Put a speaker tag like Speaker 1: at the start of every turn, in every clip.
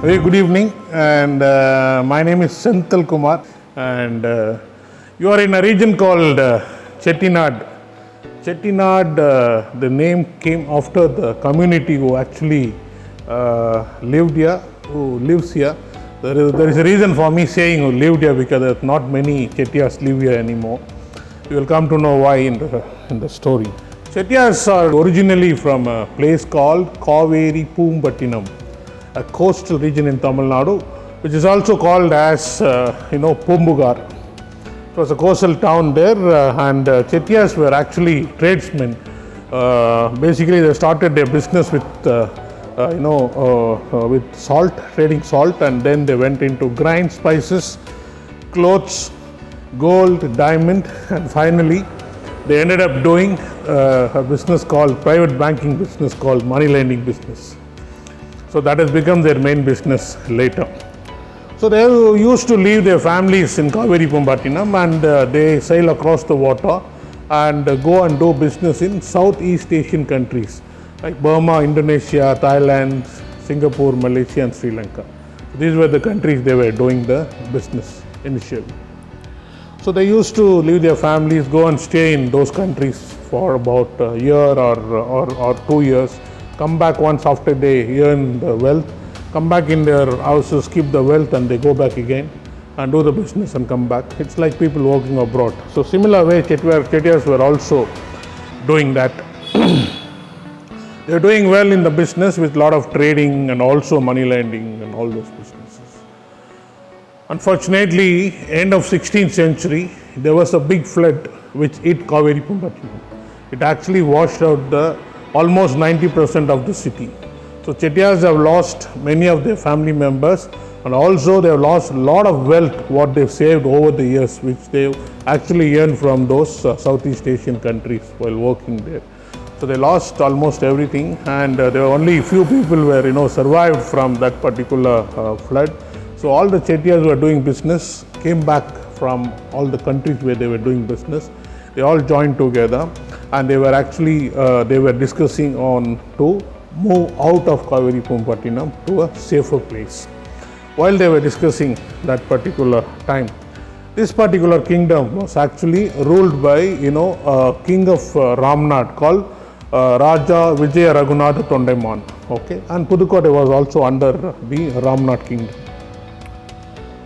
Speaker 1: Very good evening, and my name is Senthil Kumar, and you are in a region called Chettinad. Chettinad, the name came after the community who actually lived here, who lives here. There is a reason for me saying who lived here because there are not many Chettiars live here anymore. You will come to know why in the story. Chettiars are originally from a place called Kaveri Poombattinam, a coastal region in Tamil Nadu, which is also called as Pumbugar. It was a coastal town there, and Chettiars were actually tradesmen. Basically, they started their business with with salt, trading salt, and then they went into grind spices, clothes, gold, diamond, and finally they ended up doing a business called private banking business called money lending business. So that has become their main business later. So they used to leave their families in Kaveri Poombattinam, and they sail across the water and go and do business in Southeast Asian countries like Burma, Indonesia, Thailand, Singapore, Malaysia, and Sri Lanka. These were the countries they were doing the business initially. So they used to leave their families, go and stay in those countries for about a year or 2 years, come back once after they earn the wealth, come back in their houses, keep the wealth, and they go back again and do the business and come back. It's like people working abroad. So similar way, Chettiars were also doing that. They're doing well in the business with a lot of trading and also money lending and all those businesses. Unfortunately, end of 16th century, there was a big flood which hit Kaveri Poombattinam. It actually washed out almost 90% of the city. So Chettiars have lost many of their family members, and also they have lost a lot of wealth what they've saved over the years, which they actually earned from those Southeast Asian countries while working there. So they lost almost everything, and there were only few people who survived from that particular flood. So all the Chettiars who were doing business came back from all the countries where they were doing business. They all joined together, and they were actually discussing on to move out of Kaveri Poombattinam to a safer place. While they were discussing that particular time, this particular kingdom was actually ruled by a king of Ramnad called Raja Vijaya Raghunatha Tondaiman. Okay, and Pudukotai was also under the Ramnad kingdom.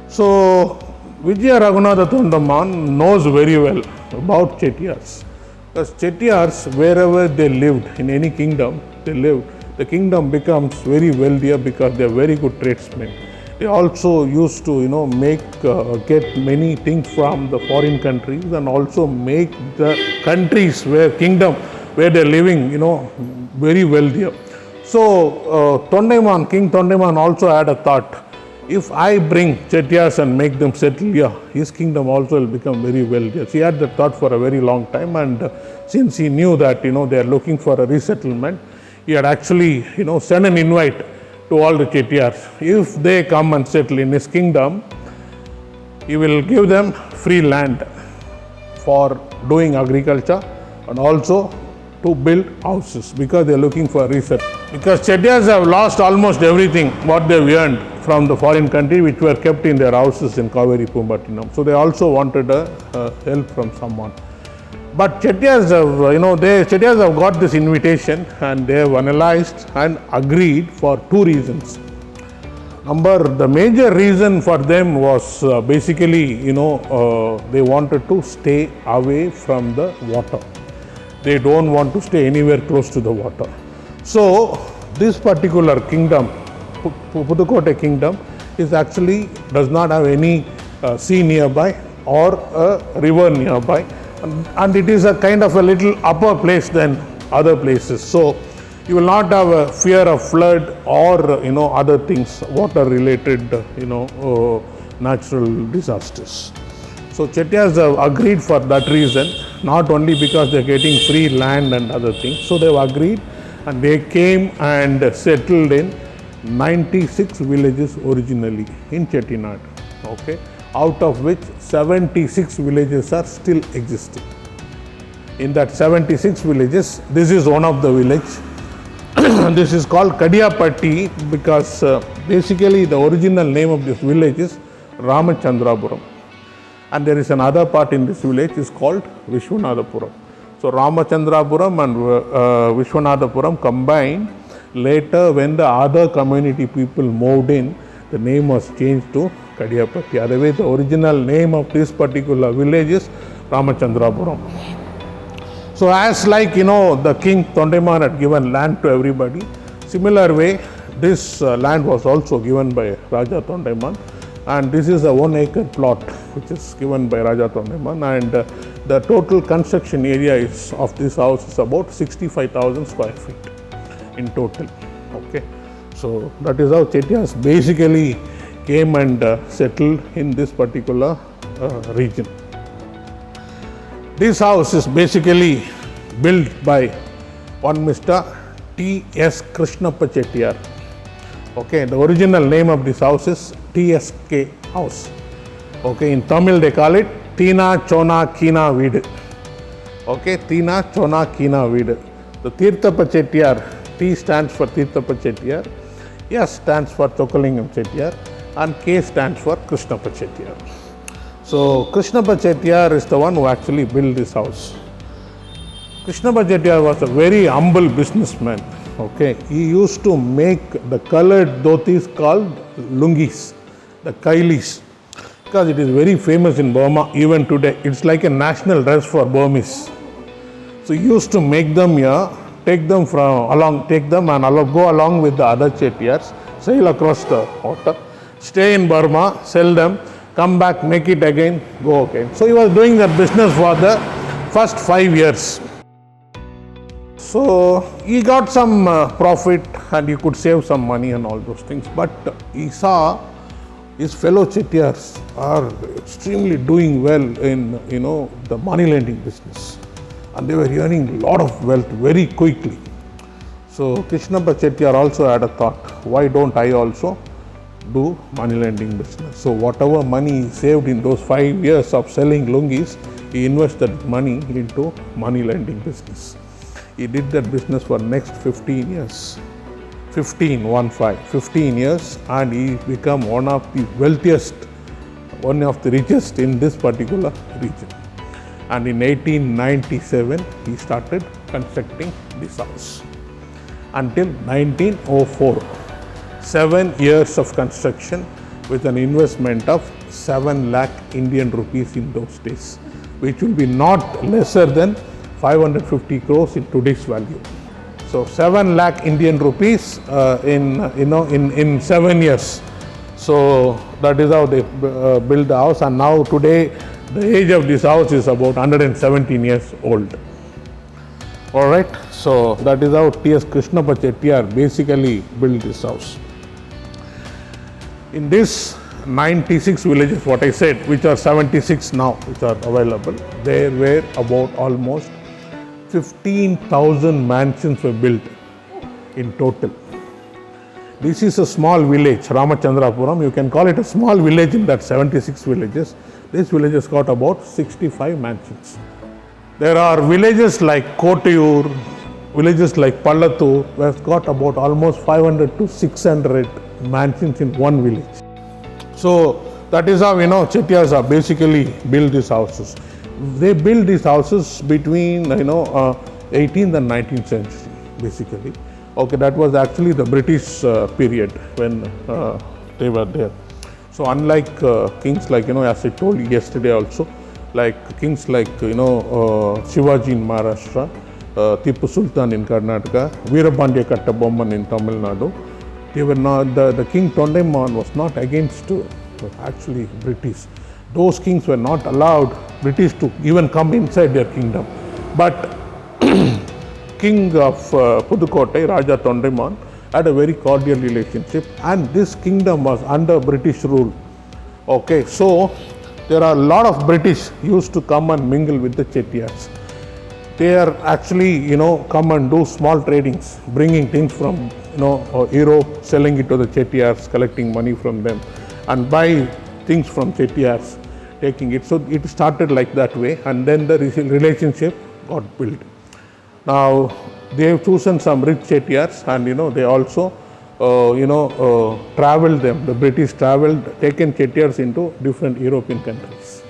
Speaker 1: So Vijaya Raghunatha Tondaiman knows very well about Chettiars, because Chettiars, wherever they lived, in any kingdom they lived, the kingdom becomes very wealthier because they are very good tradesmen. They also used to get many things from the foreign countries, and also make the countries where they're living very wealthier. So King Tondaiman also had a thought, if I bring Chettiars and make them settle here, his kingdom also will become very wealthy. So he had that thought for a very long time, and since he knew that they are looking for a resettlement, he had actually sent an invite to all the Chettiars. If they come and settle in his kingdom, he will give them free land for doing agriculture and also to build houses, because they are looking for a resettlement. Because Chettiars have lost almost everything what they've earned from the foreign country, which were kept in their houses in Kaveri Poombattinam. So they also wanted help from someone. But Chettiars have got this invitation, and they have analyzed and agreed for two reasons. The major reason for them was basically they wanted to stay away from the water. They don't want to stay anywhere close to the water. So this particular kingdom, Pudukotai kingdom, does not have any sea nearby or a river nearby, and it is a kind of a little upper place than other places. So you will not have a fear of flood or other things, water related natural disasters. So Chettiars have agreed for that reason, not only because they are getting free land and other things. So they have agreed, and they came and settled in 96 villages originally in Chettinad. Okay, out of which 76 villages are still existing. In that 76 villages, this is one of the village. This is called kadayapatti because basically the original name of this village is Ramachandrapuram. And there is another part in this village is called Vishwanathapuram. So Ramachandrapuram and Vishwanathapuram combined. Later, when the other community people moved in, the name was changed to Kadayapatti. Otherwise, the original name of this particular village is Ramachandrapuram. So as like, the king Tondaiman had given land to everybody, similar way, this land was also given by Raja Tondaiman. And this is a 1 acre plot which is given by Raja Tondaiman, and the total construction area is of this house is about 65,000 square feet in total. Okay, so that is how Chettiars basically came and settled in this particular region. This house is basically built by one Mr. T.S. Krishnappa Chettiar. Okay, the original name of this house is TSK house. Okay, in Tamil they call it Tina Chona Kina Veedu. Okay, Tina Chona Kina Veedu. The Tirthappa Chettiar, T stands for Tirthappa Chettiar, S stands for Thokalingam Chettiar, and K stands for Krishnappa Chettiar. So Krishnappa Chettiar is the one who actually built this house. Krishnappa Chettiar was a very humble businessman. Okay, he used to make the colored dhotis called lungis, the kailis, because it is very famous in Burma even today. It's like a national dress for Burmese. So he used to make them here, take them and go along with the other Chettiars, sail across the water, stay in Burma, sell them, come back, make it again, go again. So he was doing that business for the first 5 years. So he got some profit and he could save some money and all those things. But he saw his fellow Chettiars are extremely doing well in the money lending business, and they were earning a lot of wealth very quickly. So Krishnappa Chettiar also had a thought, why don't I also do money lending business? So whatever money he saved in those 5 years of selling lungis, he invested money into money lending business. He did that business for next 15 years. 15 years, and he became one of the wealthiest, one of the richest in this particular region. And in 1897, he started constructing this house until 1904. 7 years of construction with an investment of 7 lakh Indian rupees in those days, which will be not lesser than 550 crores in today's value. So 7 lakh Indian rupees in 7 years. So that is how they built the house, and now today the age of this house is about 117 years old. All right, so that is how T.S. Krishnappa Chettiar basically built this house. In this 96 villages, what I said, which are 76 now, which are available, there were about almost 15,000 mansions were built in total. This is a small village, Ramachandrapuram. You can call it a small village in that 76 villages. This village has got about 65 mansions. There are villages like Kotayur, villages like Pallattur, where has got about almost 500 to 600 mansions in one village. So that is how Chettiars are basically built these houses. They built these houses between 18th and 19th century basically. Okay, that was actually the British period when they were there. So unlike kings like as I told you yesterday also, like kings like Shivaji in Maharashtra, Tipu Sultan in Karnataka, Veerapandya Kattabomman in Tamil Nadu, they were not the King Tondaiman was not against actually British. Those kings were not allowed British to even come inside their kingdom. But King of Pudukotai, Raja Tondaiman, had a very cordial relationship, and this kingdom was under British rule. Okay, so there are a lot of British used to come and mingle with the Chettiars. They are actually come and do small tradings, bringing things from Europe, selling it to the Chettiars, collecting money from them, and buy things from Chettiars, taking it. So it started like that way, and then the relationship got built. Now they have chosen some rich Chettiars, and they also traveled them. The British traveled, taken Chettiars into different European countries.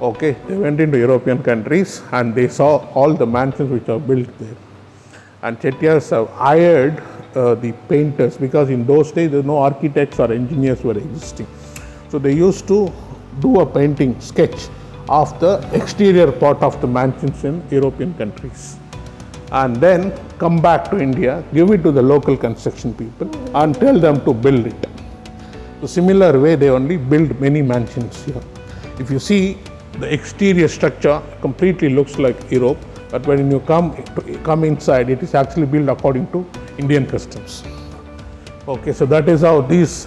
Speaker 1: Okay, they went into European countries and they saw all the mansions which are built there. And Chettiars have hired the painters, because in those days no architects or engineers were existing. So they used to do a painting sketch of the exterior part of the mansions in European countries, and then come back to India, give it to the local construction people and tell them to build it. So similar way they only build many mansions here. If you see, the exterior structure completely looks like Europe, but when you come inside, it is actually built according to Indian customs. Okay, so that is how these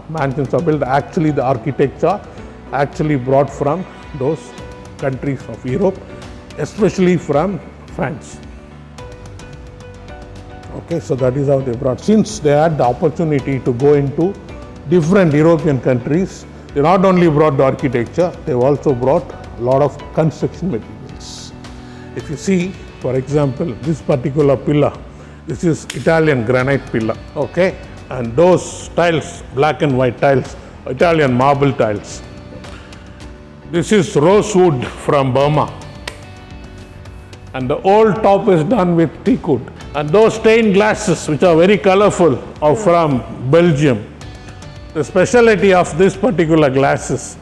Speaker 1: mansions are built. Actually the architecture actually brought from those countries of Europe, especially from France. Okay, so that is how they brought. Since they had the opportunity to go into different European countries, they not only brought the architecture, they also brought a lot of construction materials. If you see, for example, this particular pillar, this is Italian granite pillar, okay, and those tiles, black and white tiles, Italian marble tiles. This is rosewood from Burma, and the old top is done with teak wood. And those stained glasses, which are very colorful, are from Belgium. The specialty of this particular glasses,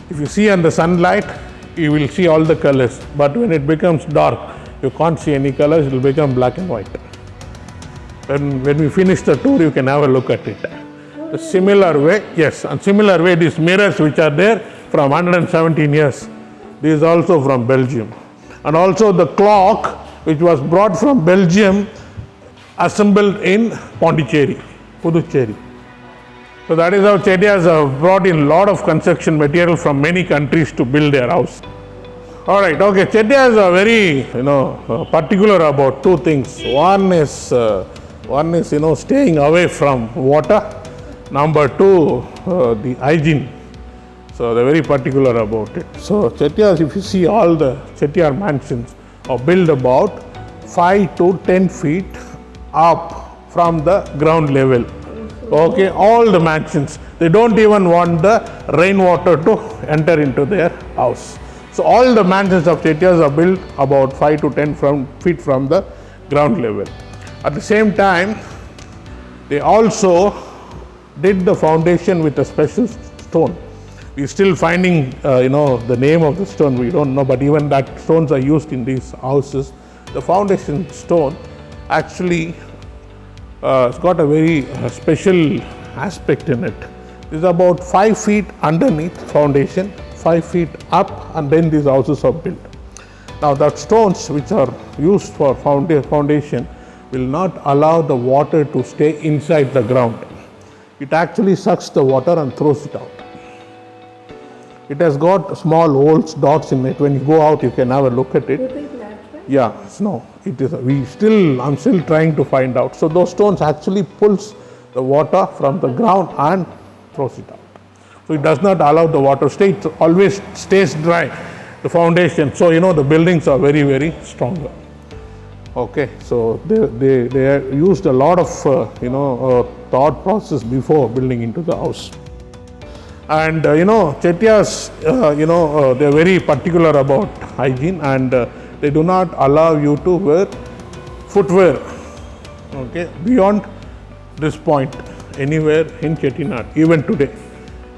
Speaker 1: if you see under sunlight, you will see all the colors, but when it becomes dark, you can't see any colors, it will become black and white. When we finish the tour, you can have a look at it. A similar way, yes, and similar way, these mirrors which are there from 117 years, this is also from Belgium. And also the clock, which was brought from Belgium, assembled in Pondicherry, Pudukotai. So that is how Chettiars have brought in a lot of construction material from many countries to build their house. All right, okay, Chettiars are very, particular about two things. One is, staying away from water. Number two, the hygiene. So they're very particular about it. So Chettiars, if you see all the Chettiar mansions are built about 5 to 10 feet up from the ground level. Okay, all the mansions. They don't even want the rainwater to enter into their house. So all the mansions of Chettiars are built about 5 to 10 feet from the ground level. At the same time, they also did the foundation with a special stone. We're still finding, the name of the stone, we don't know, but even that stones are used in these houses. The foundation stone actually it's got a very special aspect in it. It's about 5 feet underneath foundation, 5 feet up, and then these houses are built. Now that stones which are used for foundation will not allow the water to stay inside the ground. It actually sucks the water and throws it out. It has got small holes, dots in it. When you go out, you can have a look at it. Yeah, no, it is. I'm still trying to find out. So those stones actually pulls the water from the ground and throws it out. So it does not allow the water to stay. It always stays dry, the foundation. So the buildings are very, very stronger. Okay, so they used a lot of thought process before building into the house. And Chettiars, they're very particular about hygiene, and they do not allow you to wear footwear, okay, beyond this point anywhere in Chettinad, even today.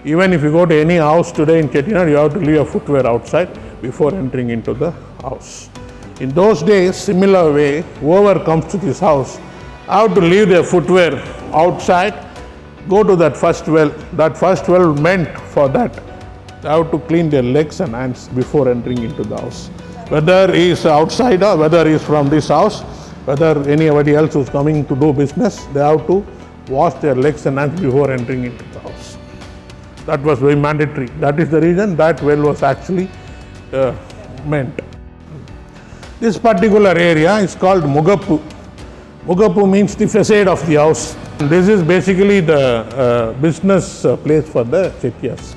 Speaker 1: Even if you go to any house today in Chettinad, you have to leave your footwear outside before entering into the house. In those days, similar way, whoever comes to this house have to leave their footwear outside, go to that first well. That first well meant for that. They have to clean their legs and hands before entering into the house. Whether he is outsider, whether he is from this house, whether anybody else who is coming to do business, they have to wash their legs and hands before entering into the house. That was very mandatory. That is the reason that well was actually meant. This particular area is called Mugappu. Mugappu means the facade of the house. This is basically the business place for the Chettiars.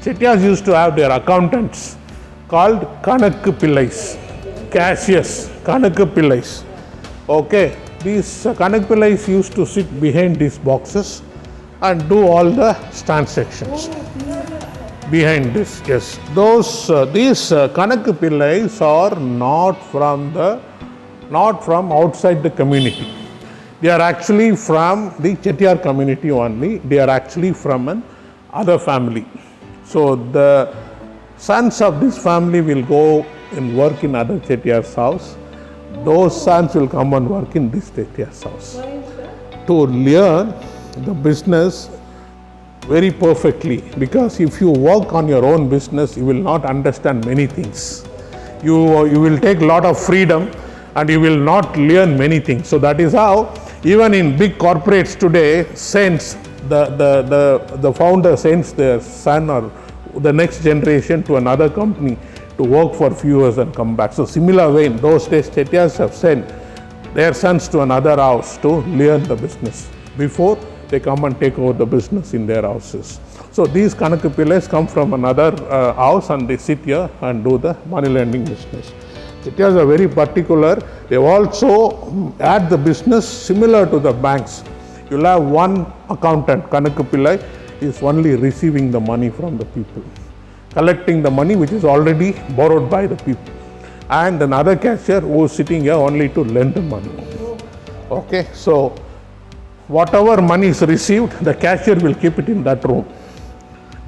Speaker 1: Chettiars used to have their accountants called Granite Pillars. cashiers, Kanakapillais. Okay, these Kanakapillais used to sit behind these boxes and do all the transactions. Behind this, yes. These Kanakapillais are not from outside the community. They are actually from the Chettiar community only. They are actually from an other family. So the sons of this family will go and work in other Chettiar's house. Those sons will come and work in this Chettiar's house.
Speaker 2: Why is that?
Speaker 1: To learn the business very perfectly, because if you work on your own business, you will not understand many things. You will take a lot of freedom and you will not learn many things. So that is how even in big corporates today, the founder sends their son or the next generation to another company to work for a few years and come back. So similar way, in those days, Chettiars have sent their sons to another house to learn the business before they come and take over the business in their houses. So these Kanakapillais come from another house and they sit here and do the money lending business. Chettiars are very particular. They also add the business similar to the banks. You'll have one accountant, Kanakapillai, is only receiving the money from the people, collecting the money which is already borrowed by the people, and another cashier who is sitting here only to lend the money. Okay, so whatever money is received, the cashier will keep it in that room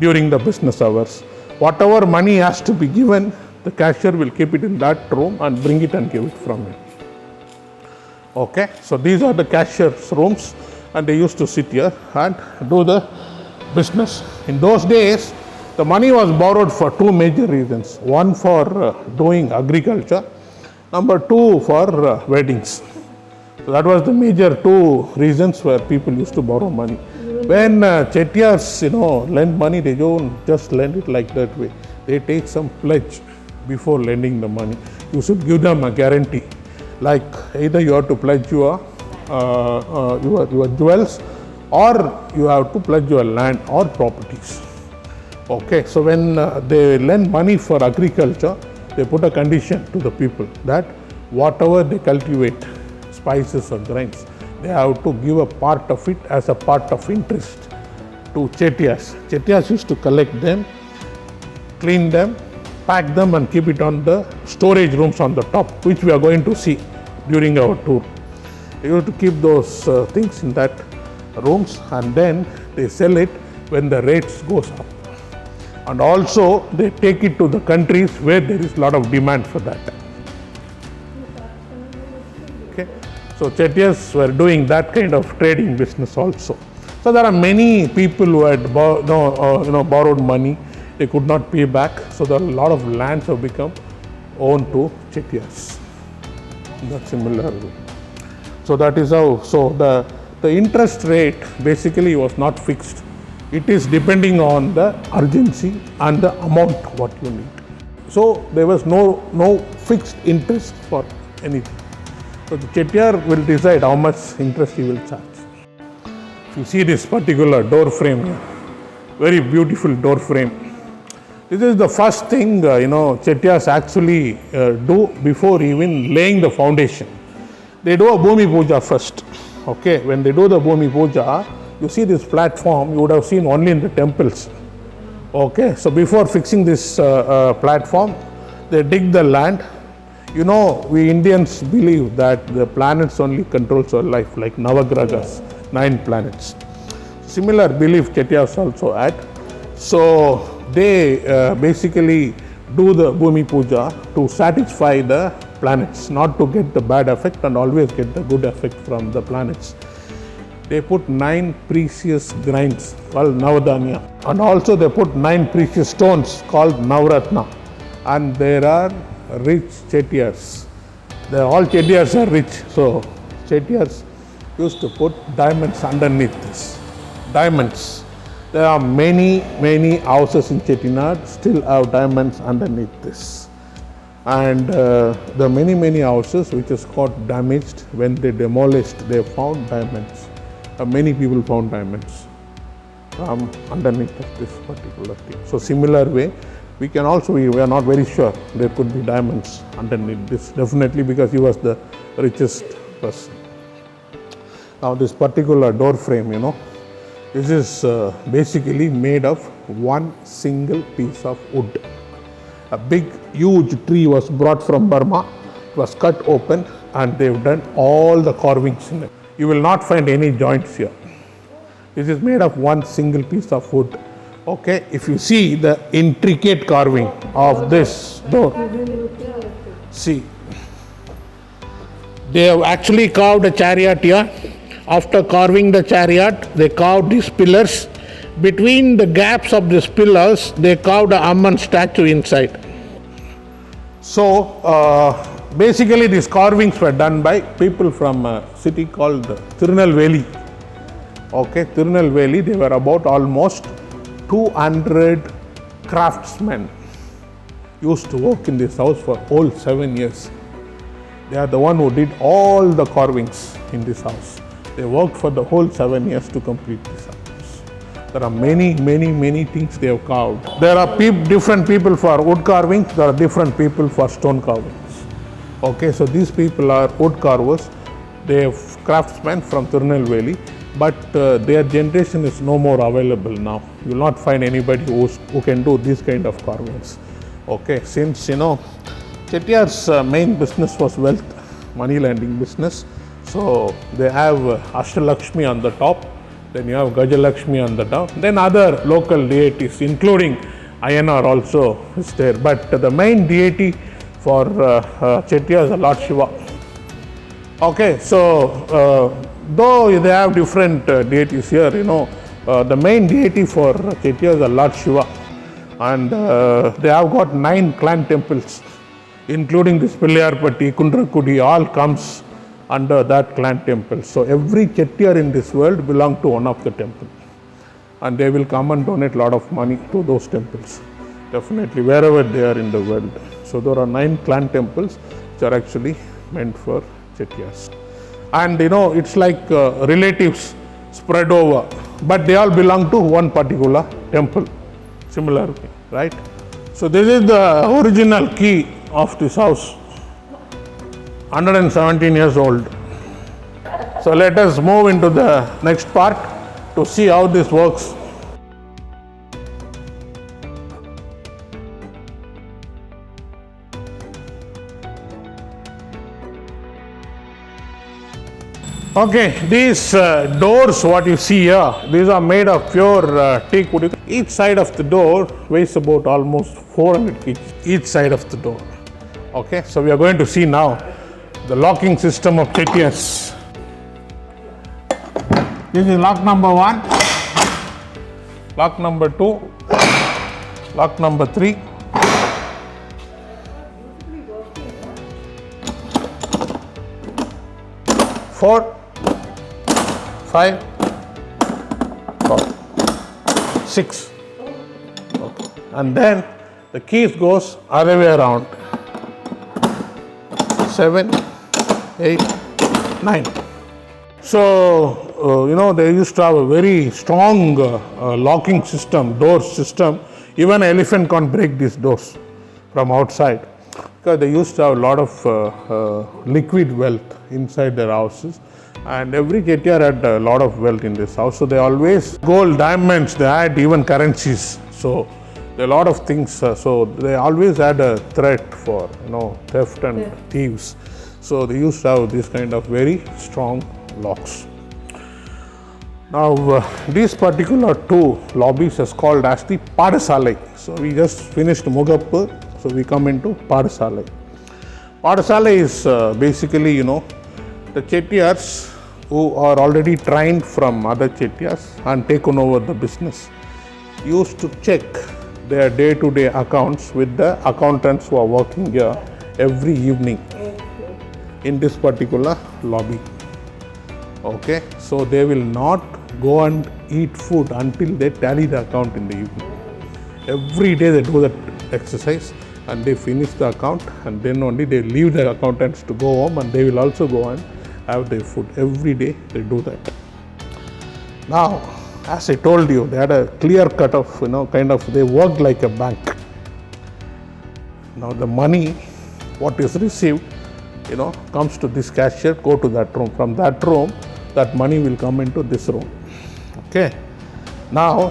Speaker 1: during the business hours. Whatever money has to be given, the cashier will keep it in that room and bring it and give it from it. Okay, so these are the cashier's rooms, and they used to sit here and do the business. In those days, the money was borrowed for two major reasons. One for doing agriculture, number two for weddings. So that was the major two reasons where people used to borrow money. When Chettiars, lend money, they don't just lend it like that way. They take some pledge before lending the money. You should give them a guarantee. Like either you have to pledge your jewels, or you have to pledge your land or properties. Okay, so when they lend money for agriculture, they put a condition to the people that whatever they cultivate, spices or grains, they have to give a part of it as a part of interest to Chettiars. Chettiars used to collect them, clean them, pack them and keep it on the storage rooms on the top, which we are going to see during our tour. They used to keep those things in that rooms, and then they sell it when the rates goes up. And also they take it to the countries where there is a lot of demand for that. Okay, so Chettiars were doing that kind of trading business also. So there are many people who had borrowed money. They could not pay back, so there are a lot of lands have become owned to Chettiars. That's similar. So that is how. So the interest rate basically was not fixed. It is depending on the urgency and the amount what you need. So there was no fixed interest for anything. So the Chettiar will decide how much interest he will charge. If you see this particular door frame here, very beautiful door frame. This is the first thing Chettiars actually do before even laying the foundation. They do a Bhumi Puja first. Okay, when they do the Bhumi Puja, you see this platform you would have seen only in the temples. Okay, so before fixing this platform, they dig the land. We Indians believe that the planets only controls our life, like Navagragas, 9 planets. Similar belief Chettiars also had. So they basically do the Bhumi Puja to satisfy the planets, not to get the bad effect and always get the good effect from the planets. They put 9 precious grains called Navadanya, and also they put 9 precious stones called Navratna. And there are rich Chettiars. All Chettiars are rich, so Chettiars used to put diamonds underneath this. Diamonds. There are many houses in Chettinad still have diamonds underneath this. And the many houses which is got damaged when they demolished, they found diamonds. Many people found diamonds underneath of this particular thing. So similar way, We are not very sure there could be diamonds underneath this, definitely, because he was the richest person. Now this particular door frame, this is basically made of one single piece of wood. A big, huge tree was brought from Burma, it was cut open, and they've done all the carvings in it. You will not find any joints here. This is made of one single piece of wood. Okay, if you see the intricate carving of this door, see, they have actually carved a chariot here. After carving the chariot, they carved these pillars. Between the gaps of these pillars, they carved a Amman statue inside. So, basically these carvings were done by people from a city called Tirunelveli. Okay, Tirunelveli, they were about almost 200 craftsmen used to work in this house for whole 7 years. They are the one who did all the carvings in this house. They worked for the whole 7 years to complete this house. There are many things they have carved. There are different people for wood carvings, there are different people for stone carvings. Okay, so these people are wood carvers. They are craftsmen from Tirunelveli, but their generation is no more available now. You will not find anybody who can do this kind of carvings. Okay, since Chettiar's main business was wealth, money lending business. So they have Ashtalakshmi on the top, then you have Gajalakshmi on the top, then other local deities including Ayanar also is there. But the main deity for Chettiar is Lord Shiva. Okay, so though they have different deities here, the main deity for Chettiar is Lord Shiva, and they have got 9 clan temples, including this Pillayarpatti, Kundrakudi, all comes under that clan temple. So every Chettiar in this world belong to one of the temples, and they will come and donate a lot of money to those temples, definitely wherever they are in the world. So there are 9 clan temples which are actually meant for Chettiars. And it's like relatives spread over, but they all belong to one particular temple, similarly, right? So this is the original key of this house, 117 years old. So let us move into the next part to see how this works. Okay, these doors what you see here, these are made of pure teak wood. Each side of the door weighs about almost 400 kg, each side of the door. Okay, so we are going to see now the locking system of Chettiars. This is lock number 1, lock number 2, lock number 3. Four, 5, 6. Okay. And then the keys goes other way around. 7, 8, 9. So, they used to have a very strong locking system, door system. Even an elephant can't break these doors from outside, because they used to have a lot of liquid wealth inside their houses. And every Chettiar had a lot of wealth in this house. So they always gold, diamonds, they had even currencies. So there are a lot of things. So they always had a threat for theft and thieves. So they used to have this kind of very strong locks. Now these particular 2 lobbies is called as the Padasalai. So we just finished Mugappu, so we come into Padasalai. Padasalai is basically the Chettiars who are already trained from other Chettiars and taken over the business used to check their day-to-day accounts with the accountants who are working here every evening in this particular lobby. Okay, so they will not go and eat food until they tally the account in the evening. Every day they do that exercise and they finish the account, and then only they leave the accountants to go home, and they will also go and have their food. Every day they do that. Now, as I told you, they had a clear cut of, they worked like a bank. Now the money, what is received, comes to this cashier, go to that room. From that room, that money will come into this room. Okay. Now,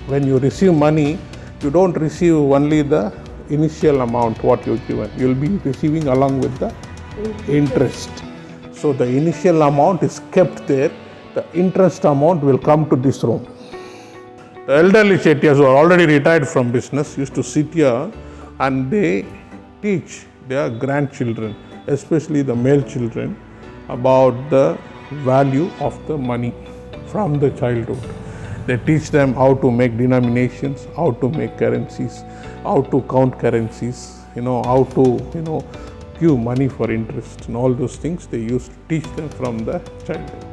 Speaker 1: when you receive money, you don't receive only the initial amount what you given. You will be receiving along with the interest. So the initial amount is kept there. The interest amount will come to this room. The elderly Chettiars who are already retired from business used to sit here and they teach their grandchildren, especially the male children, about the value of the money from the childhood. They teach them how to make denominations, how to make currencies, how to count currencies, how to, give money for interest, and all those things they used to teach them from the childhood.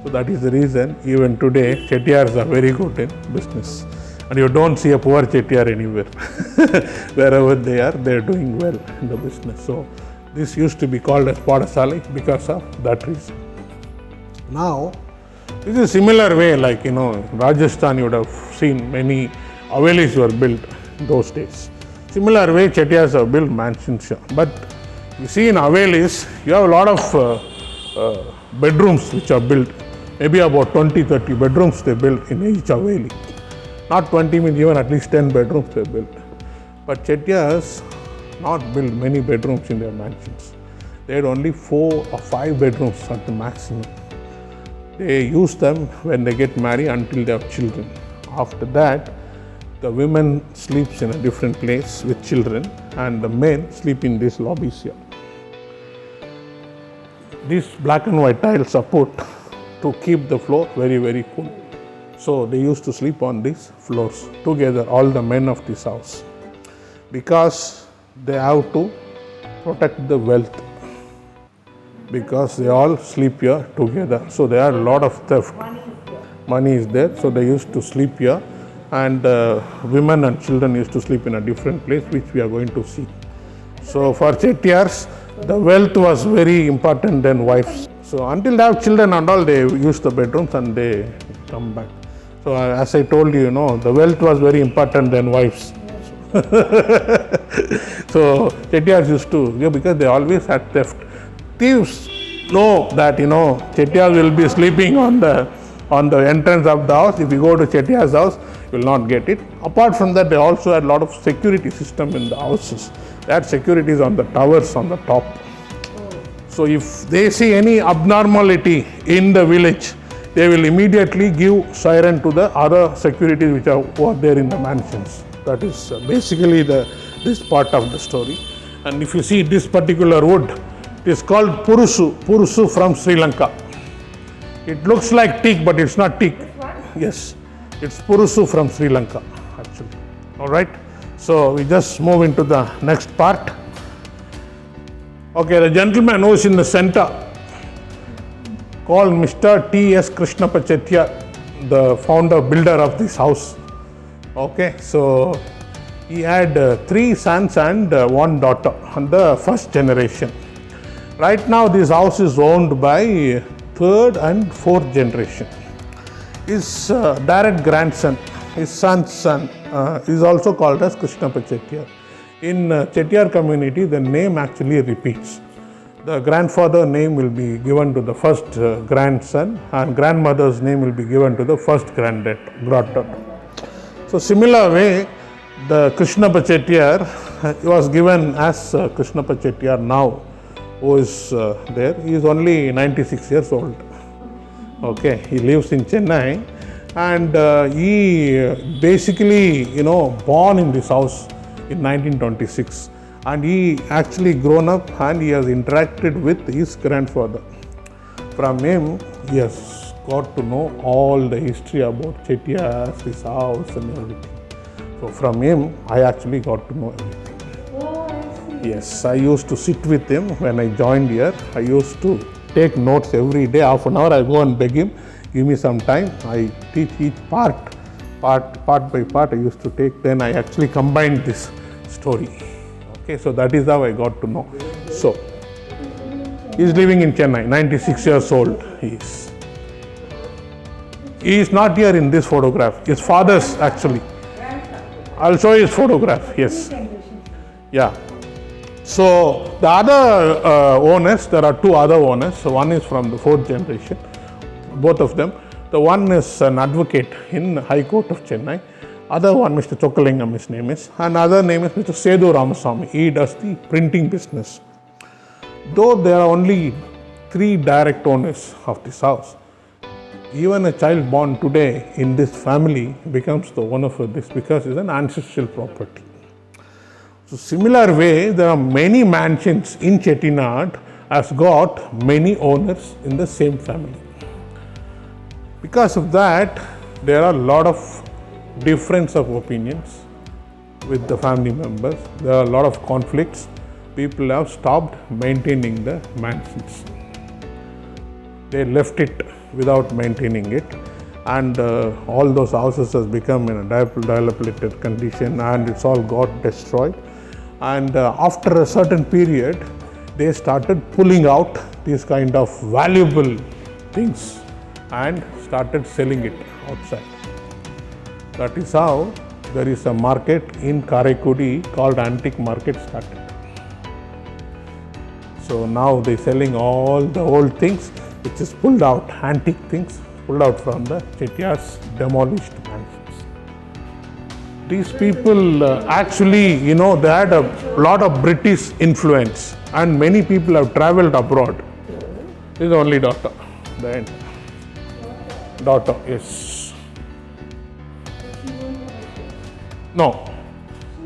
Speaker 1: So that is the reason even today Chettiars are very good in business. And you don't see a poor Chettiar anywhere. Wherever they are doing well in the business. So this used to be called as Padasali because of that reason. Now, this is a similar way, like Rajasthan, you would have seen many Havelis were built in those days. Similar way, Chettiars have built mansions here. But you see in Havelis, you have a lot of bedrooms which are built. Maybe about 20-30 bedrooms they built in each Haveli. Not 20 means even at least 10 bedrooms they built. But Chettiars not built many bedrooms in their mansions. They had only 4 or 5 bedrooms at the maximum. They use them when they get married until they have children. After that, the women sleeps in a different place with children and the men sleep in these lobbies here. These black and white tiles are put to keep the floor very, very cool. So they used to sleep on these floors together, all the men of this house, because they have to protect the wealth, because they all sleep here together. So there are a lot of theft. Money is there, so they used to sleep here, and women and children used to sleep in a different place, which we are going to see. So for Chettiars, the wealth was very important than wives. So until they have children and all, they use the bedrooms and they come back. So as I told you, the wealth was very important than wives. So Chettiars used to, because they always had theft. Thieves know that, Chettiars will be sleeping on the entrance of the house. If you go to Chettiar's house, you will not get it. Apart from that, they also had a lot of security system in the houses. They had securities on the towers on the top. So if they see any abnormality in the village, they will immediately give siren to the other securities which are there in the mansions. That is basically this part of the story. And if you see this particular wood, it is called Purusu from Sri Lanka. It looks like teak, but it's not teak. Yes, it's Purusu from Sri Lanka, actually. All right. So we just move into the next part. Okay, the gentleman who is in the center, called Mr. T.S. Krishnappa Chettiar, the founder, builder of this house. Okay, so he had 3 sons and 1 daughter on the first generation. Right now, this house is owned by 3rd and 4th generation. His direct grandson, his son's son, is also called as Krishnappa Chettiar. In Chettiar community, the name actually repeats. The grandfather name will be given to the first grandson, and grandmother's name will be given to the first granddaughter. So similar way, the Krishnappa Chettiar was given as Krishnappa Chettiar now, who is there. He is only 96 years old. Okay, he lives in Chennai, and he basically, born in this house in 1926, and he actually grown up and he has interacted with his grandfather. From him, he has got to know all the history about Chettiars, his house and everything. So from him, I actually got to know everything.
Speaker 2: Oh, I see.
Speaker 1: Yes, I used to sit with him when I joined here. I used to take notes every day. Half an hour I go and beg him, give me some time. I teach each part by part I used to take. Then I actually combined this story. Okay, so that is how I got to know. So, he is living in Chennai, 96 years old he is. He is not here in this photograph. His father's actually. I'll show you his photograph, yes. Yeah. So the other owners, there are two other owners. So one is from the fourth generation, both of them. The one is an advocate in High Court of Chennai. Other one, Mr. Chokkalingam, his name is. And other name is Mr. Sethu Ramasamy. He does the printing business. Though there are only 3 direct owners of this house, even a child born today in this family becomes the owner for this because it's an ancestral property. So similar way, there are many mansions in Chettinad has got many owners in the same family. Because of that, there are a lot of difference of opinions with the family members. There are a lot of conflicts. People have stopped maintaining the mansions. They left it without maintaining it, and all those houses has become in a dilapidated condition, and it's all got destroyed. And after a certain period, they started pulling out these kind of valuable things and started selling it outside. That is how there is a market in Karaikudi called Antique Market started. So now they are selling all the old things which is pulled out, antique things pulled out from the Chettiars' demolished mansions. These people actually, they had a lot of British influence, and many people have travelled abroad. This is the only daughter. The end. Daughter, yes. No,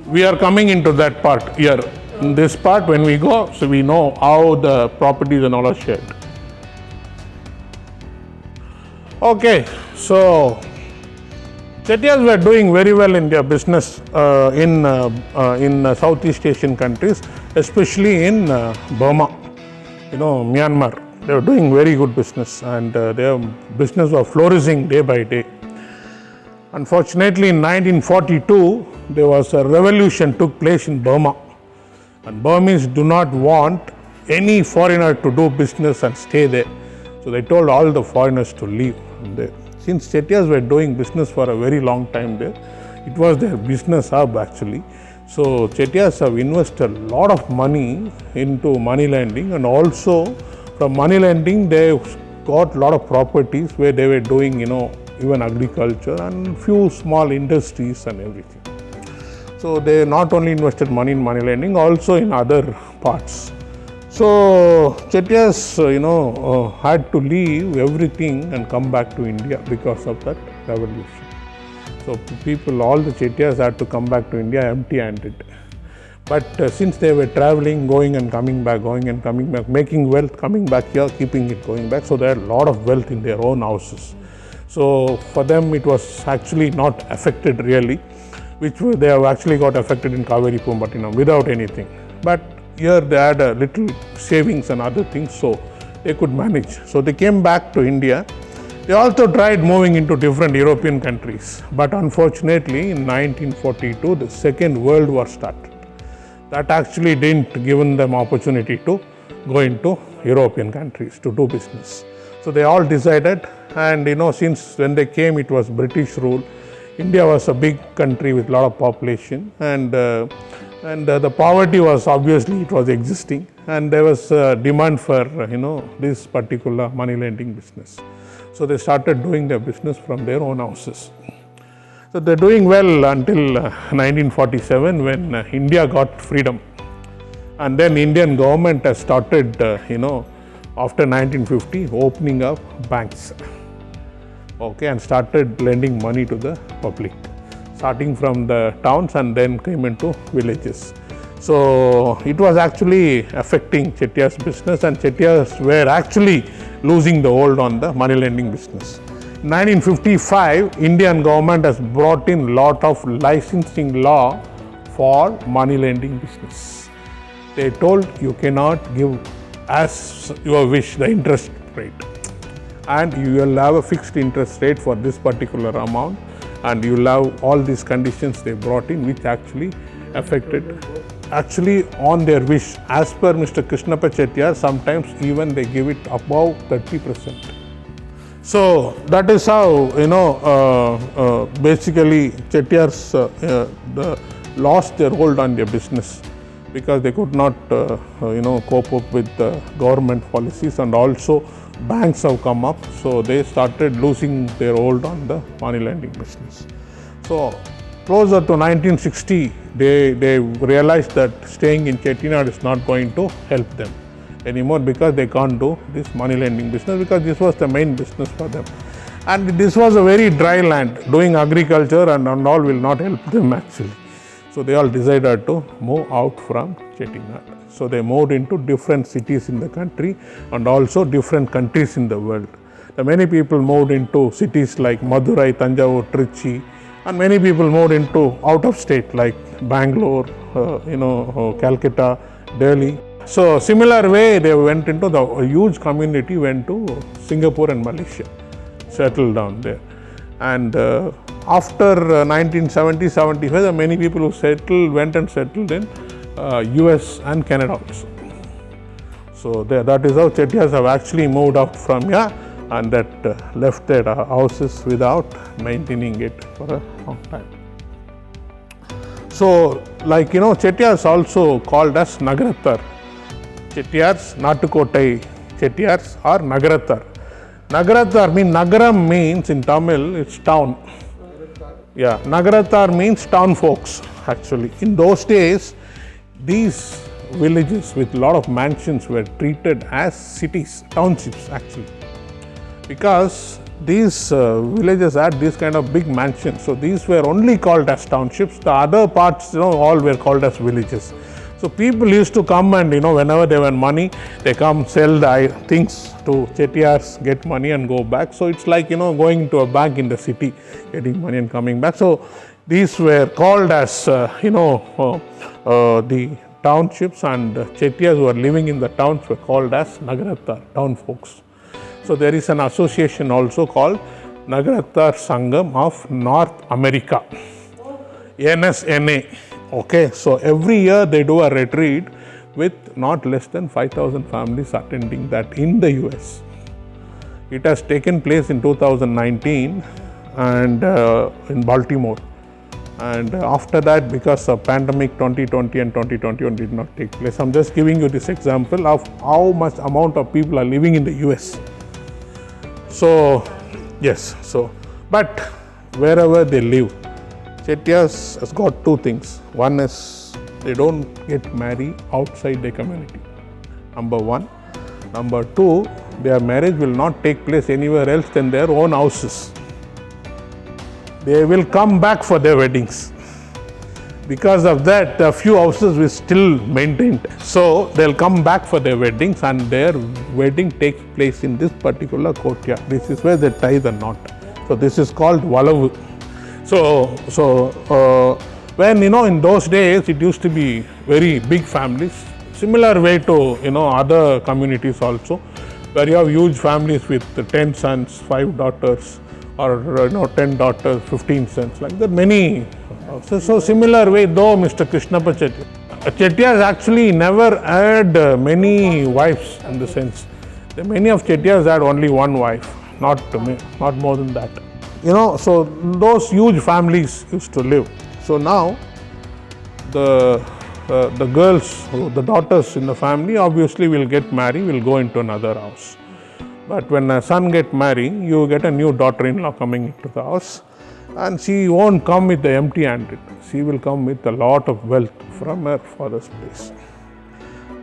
Speaker 1: we are coming into that part here. In this part, when we go, so we know how the properties and all are shared. Okay, so Chettiars were doing very well in their business in Southeast Asian countries, especially in Burma, Myanmar. They were doing very good business, and their business was flourishing day by day. Unfortunately, in 1942, there was a revolution took place in Burma, and Burmese do not want any foreigner to do business and stay there. So they told all the foreigners to leave there. Since Chettiars were doing business for a very long time there, it was their business hub actually. So Chettiars have invested a lot of money into money lending, and also from money lending they got a lot of properties where they were doing even agriculture and few small industries and everything. So they not only invested money in money lending, also in other parts. So Chettiars, had to leave everything and come back to India because of that revolution. So people, all the Chettiars had to come back to India empty-handed. But since they were traveling, going and coming back, making wealth, coming back here, keeping it going back, so they had a lot of wealth in their own houses. So for them, it was actually not affected really, which they have actually got affected in Kaveri Pumbattinam without anything. But here they had a little savings and other things, so they could manage. So they came back to India. They also tried moving into different European countries, but unfortunately in 1942 the Second World War started. That actually didn't give them opportunity to go into European countries to do business. So they all decided, and since when they came it was British rule. India was a big country with a lot of population, and the poverty was obviously it was existing, and there was a demand for this particular money lending business. So they started doing their business from their own houses. So they're doing well until 1947 when India got freedom, and then Indian government has started after 1950 opening up banks, and started lending money to the public, starting from the towns and then came into villages. So it was actually affecting Chettiars' business, and Chettiars were actually losing the hold on the money lending business. In 1955, Indian government has brought in a lot of licensing law for money lending business. They told you cannot give as your wish the interest rate, and you will have a fixed interest rate for this particular amount, and you will have all these conditions they brought in, which actually affected on their wish. As per Mr. Krishnappa Chettiar, sometimes even they give it above 30%. So that is how basically Chettiars lost their hold on their business. because they could not cope up with the government policies, and also banks have come up, so they started losing their hold on the money lending business. So closer to 1960, they realized that staying in Chettinad is not going to help them anymore, because they can't do this money lending business, because this was the main business for them. And this was a very dry land. Doing agriculture and all will not help them actually. So they all decided to move out from Chettinad. So they moved into different cities in the country and also different countries in the world. Many people moved into cities like Madurai, Tanjavur, Trichy, and many people moved into out of state like Bangalore, Calcutta, Delhi. So similar way they went into a huge community went to Singapore and Malaysia, settled down there. And after 1970-75, many people who went and settled in US and Canada also. So that is how Chettiars have actually moved out from here, and that left their houses without maintaining it for a long time. So Chettiars also called as Nagarattar. Chettiars, Nattukottai Chettiars or Nagarattar. Nagarattar Nagaram means in Tamil it's town. Yeah, Nagarattar means town folks actually. In those days, these villages with a lot of mansions were treated as cities, townships actually. Because these villages had this kind of big mansions, so these were only called as townships. The other parts, all were called as villages. So people used to come and whenever they want money, they come sell the things to Chettiars, get money and go back. So it's like going to a bank in the city, getting money and coming back. So these were called as the townships, and Chettiars who are living in the towns were called as Nagarattar, town folks. So there is an association also called Nattukottai Sangam of North America, NSNA. Okay, so every year they do a retreat with not less than 5,000 families attending that in the US. It has taken place in 2019 and in Baltimore. And after that, because of pandemic 2020 and 2021 did not take place. I'm just giving you this example of how much amount of people are living in the US. So, yes, but wherever they live, Chettiars has got two things. One is they don't get married outside their community, number one. Number two, their marriage will not take place anywhere else than their own houses. They will come back for their weddings. Because of that, a few houses will still maintained. So they'll come back for their weddings, and their wedding takes place in this particular courtyard. This is where they tie the knot. So this is called Valavu. So when in those days it used to be very big families, similar way to other communities also, where you have huge families with 10 sons, 5 daughters, or 10 daughters, 15 sons, like that many. So similar way, though Mr. Krishnappa Chettiars actually never had many wives in the sense. Many of Chettiars had only one wife, not more than that. So those huge families used to live. So now the girls, the daughters in the family obviously will get married, will go into another house. But when a son gets married, you get a new daughter-in-law coming into the house, and she won't come with the empty-handed. She will come with a lot of wealth from her father's place.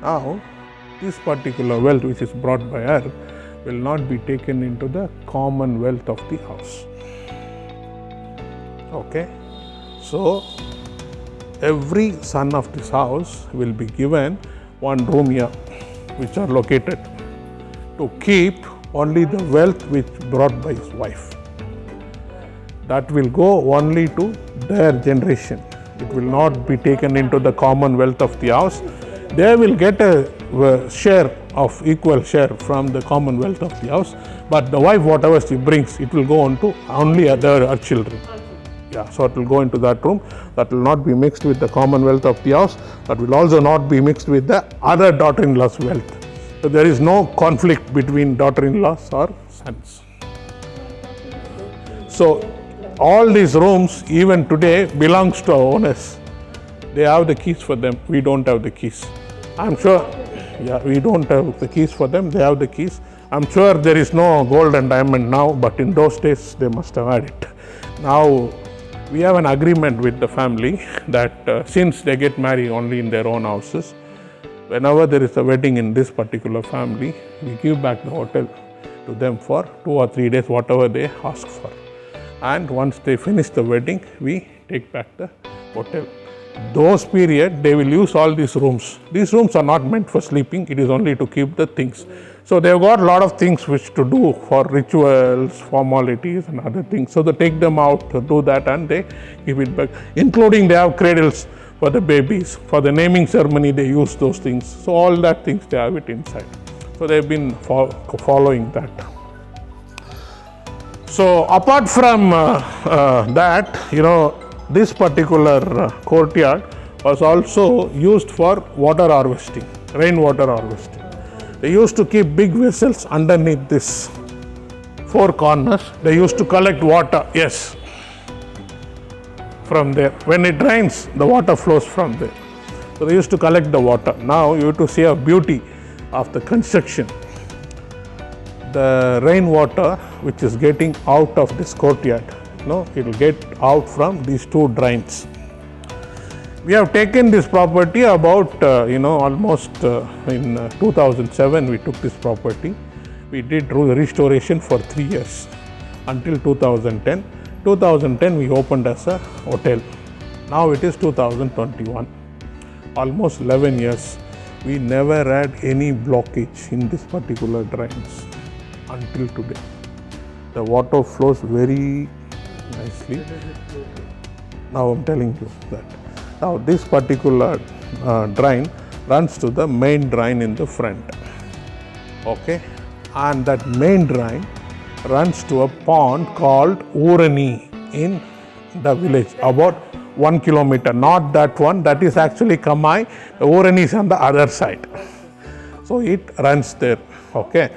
Speaker 1: Now, this particular wealth which is brought by her will not be taken into the common wealth of the house. Okay, so every son of this house will be given one room here, which are located to keep only the wealth which brought by his wife. That will go only to their generation. It will not be taken into the common wealth of the house. They will get a share of equal share from the common wealth of the house, but the wife, whatever she brings, it will go on to only her children. Yeah, so it will go into that room. That will not be mixed with the commonwealth of the house. That will also not be mixed with the other daughter-in-law's wealth. So there is no conflict between daughter-in-laws or sons. So all these rooms, even today, belongs to our owners. They have the keys for them. We don't have the keys. I'm sure, yeah, we don't have the keys for them. They have the keys. I'm sure there is no gold and diamond now, but in those days they must have had it. Now we have an agreement with the family that since they get married only in their own houses, whenever there is a wedding in this particular family, we give back the hotel to them for 2 or 3 days, whatever they ask for. And once they finish the wedding, we take back the hotel. Those period, they will use all these rooms. These rooms are not meant for sleeping, it is only to keep the things. So they've got a lot of things which to do for rituals, formalities and other things. So they take them out to do that and they give it back. Including they have cradles for the babies. For the naming ceremony, they use those things. So all that things, they have it inside. So they've been following that. So apart from that, this particular courtyard was also used for water harvesting, rainwater harvesting. They used to keep big vessels underneath this 4 corners. They used to collect water, yes, from there. When it rains, the water flows from there. So they used to collect the water. Now you have to see a beauty of the construction. The rainwater which is getting out of this courtyard, it will get out from these 2 drains. We have taken this property about, almost in 2007 we took this property. We did restoration for 3 years until 2010. 2010 we opened as a hotel. Now it is 2021, almost 11 years. We never had any blockage in this particular drains until today. The water flows very nicely. Now I'm telling you that. Now this particular drain runs to the main drain in the front. Okay, and that main drain runs to a pond called Urani in the village, about 1 kilometer. Not that one, that is actually Kamai. The Urani is on the other side. So it runs there. Okay,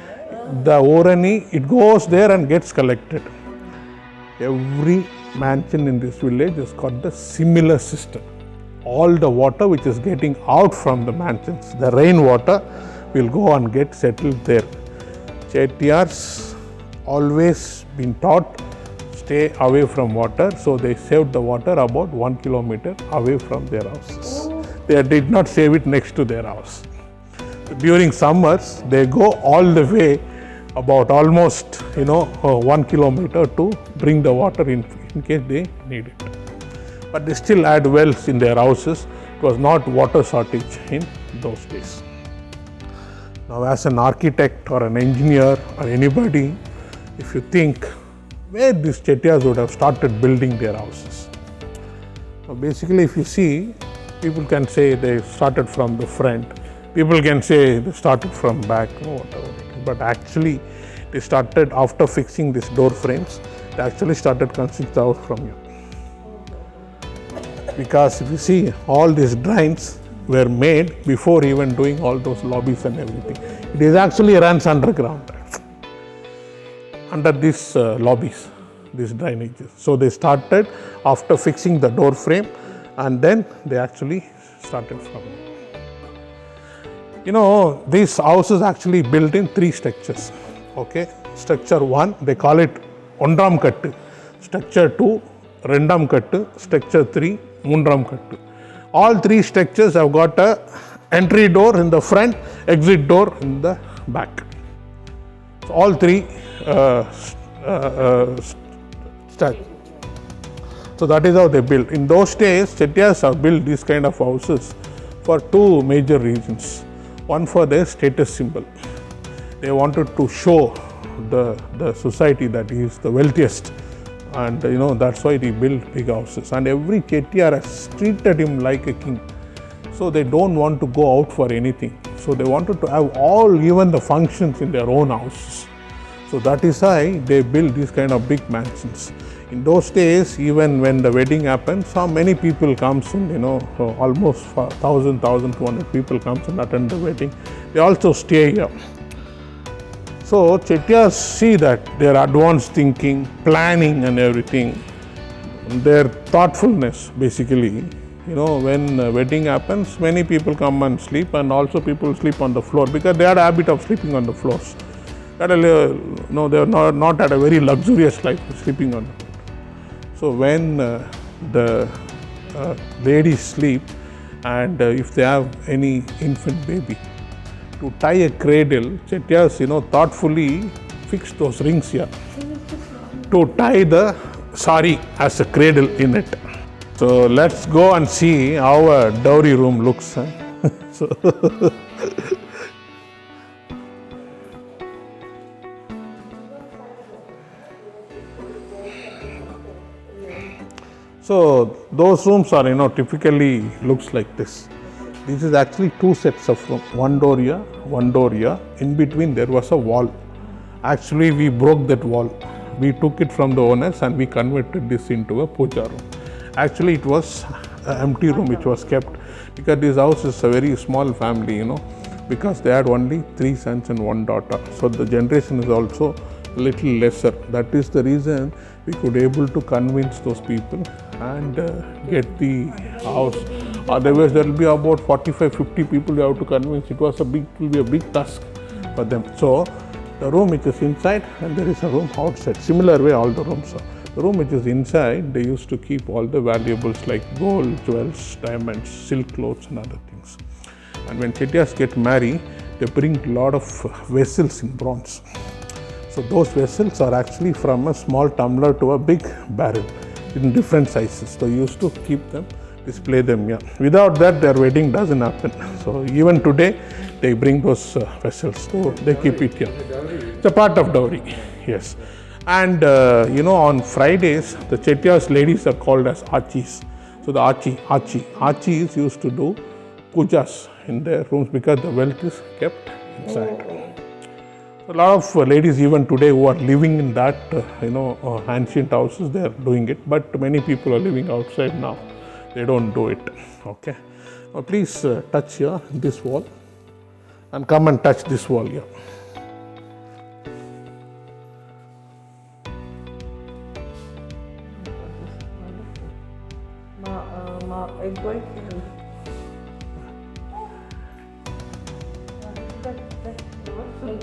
Speaker 1: the Urani, it goes there and gets collected. Every mansion in this village has got the similar system. All the water which is getting out from the mansions, the rainwater, will go and get settled there. Chettiars always been taught stay away from water, so they saved the water about 1 kilometer away from their houses. They did not save it next to their house. During summers, they go all the way about almost 1 kilometer to bring the water in case they need it. But they still had wells in their houses. It was not water shortage in those days. Now as an architect or an engineer or anybody, if you think where these Chettiars would have started building their houses. So basically if you see, people can say they started from the front, people can say they started from back or whatever. But actually they started after fixing these door frames, they actually started constructing the house from here. Because if you see, all these drains were made before even doing all those lobbies and everything. It is actually runs underground, under these lobbies, these drainages. So they started after fixing the door frame and then they actually started from here. This house is actually built in 3 structures. Okay, structure 1, they call it Ondram Kattu. Structure 2, Rendam Kattu. Structure 3, Mundram Kattu. All 3 structures have got a entry door in the front, exit door in the back. So all 3 So that is how they built. In those days, Chettiars have built these kind of houses for 2 major reasons. One, for their status symbol. They wanted to show the society that he is the wealthiest, and that's why they built big houses. And every Chettiar has treated him like a king. So they don't want to go out for anything. So they wanted to have even the functions in their own houses. So that is why they build these kind of big mansions. In those days, even when the wedding happens, so many people comes in, almost 1,000, 1,200 people comes and attend the wedding. They also stay here. So Chettiars see that their advanced thinking, planning and everything, their thoughtfulness basically when wedding happens, many people come and sleep, and also people sleep on the floor because they had a habit of sleeping on the floors. They are not at a very luxurious life sleeping on the floor. So when the ladies sleep, and if they have any infant baby, to tie a cradle, Chettiars, thoughtfully fix those rings here to tie the sari as a cradle in it. So let's go and see how a dowry room looks. So those rooms are, typically looks like this. This is actually two sets of rooms, one door here, one door here. In between there was a wall. Actually we broke that wall. We took it from the owners and we converted this into a puja room. Actually it was an empty room which was kept because this house is a very small family, because they had only 3 sons and 1 daughter. So the generation is also a little lesser. That is the reason we could able to convince those people and get the house. Otherwise there will be about 45-50 people we have to convince. It will be a big task for them. So the room which is inside and there is a room outside. Similar way all the rooms are. The room which is inside, they used to keep all the valuables like gold, jewels, diamonds, silk clothes and other things. And when Chettiars get married, they bring a lot of vessels in bronze. So those vessels are actually from a small tumbler to a big barrel in different sizes. So you used to keep them, display them here. Without that, their wedding doesn't happen. So even today, they bring those vessels. So they keep it here. It's a part of dowry, yes. And on Fridays, the Chettiars ladies are called as Achis. So the Achis used to do pujas in their rooms because the wealth is kept inside. A lot of ladies even today who are living in that, ancient houses, they are doing it. But many people are living outside now. They don't do it. Okay. Now please touch here this wall and come and touch this wall here.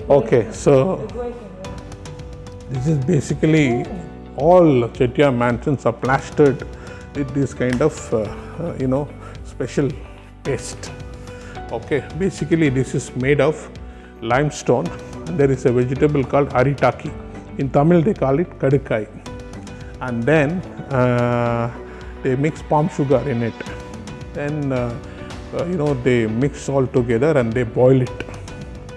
Speaker 1: Okay, so this is basically all Chettiar mansions are plastered with this kind of special paste. Okay, basically this is made of limestone and there is a vegetable called aritaki. In Tamil they call it kadayapatti. And then they mix palm sugar in it. Then they mix all together and they boil it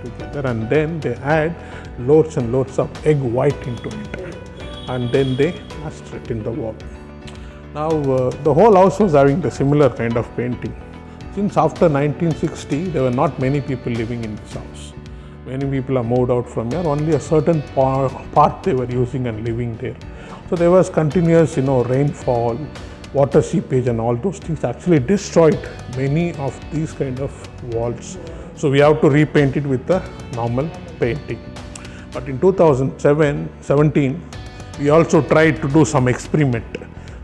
Speaker 1: together, and then they add loads and loads of egg white into it, and then they plaster it in the wall. Now the whole house was having the similar kind of painting. Since after 1960, there were not many people living in this house. Many people are moved out from here. Only a certain part they were using and living there. So there was continuous, rainfall, water seepage, and all those things actually destroyed many of these kind of walls. So we have to repaint it with a normal painting. But in 2017, we also tried to do some experiment.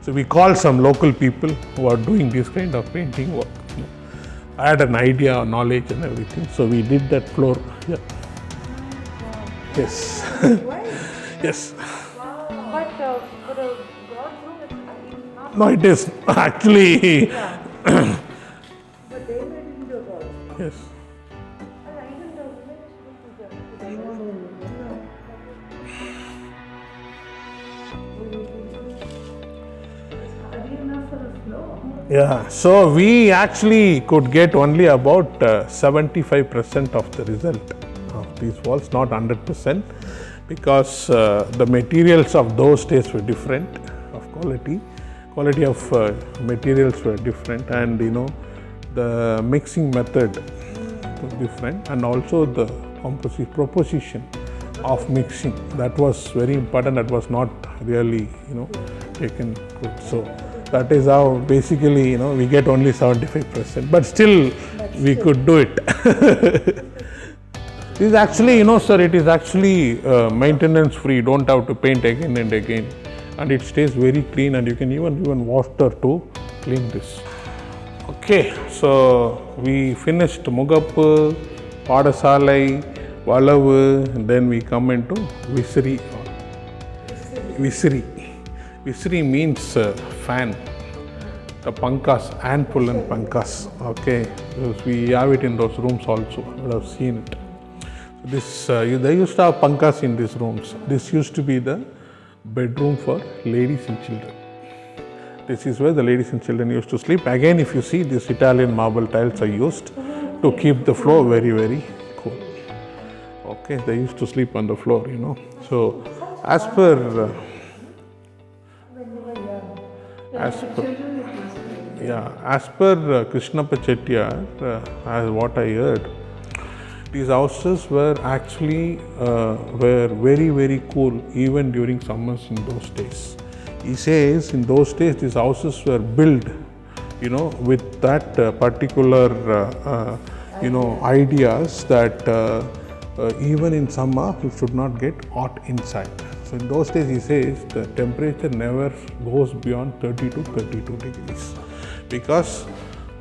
Speaker 1: So we called some local people who are doing this kind of painting work. I had an idea, knowledge and everything. So we did that floor here. Yes. Yes.
Speaker 2: But for a God's room, it's not.
Speaker 1: No, it is actually.
Speaker 2: Yeah. But they made it into a God.
Speaker 1: Yes.
Speaker 2: And even the women
Speaker 1: Yeah, so we actually could get only about 75% of the result of these walls, not 100%, because the materials of those days were different of quality of materials were different, and the mixing method was different, and also the proposition of mixing, that was very important. That was not really taken good. So that is how basically we get only 75%, but still we could do it. This is actually sir, it is actually maintenance free. You don't have to paint again and again, and it stays very clean, and you can even water to clean this. Okay, so we finished Mugappu, Padasalai, Valavu, and then we come into Visiri. Visiri. Visiri means fan. The pankas, and pull and pankas. Okay, we have it in those rooms also. You would have seen it. This they used to have pankas in these rooms. This used to be the bedroom for ladies and children. This is where the ladies and children used to sleep. Again, if you see, these Italian marble tiles are used to keep the floor very, very cool. Okay, they used to sleep on the floor, you know. So, as per Krishnappa Chettiar, as what I heard, these houses were actually were very, very cool even during summers in those days. He says in those days these houses were built, you know, with that particular, ideas that even in summer you should not get hot inside. So in those days he says the temperature never goes beyond 30 to 32 degrees because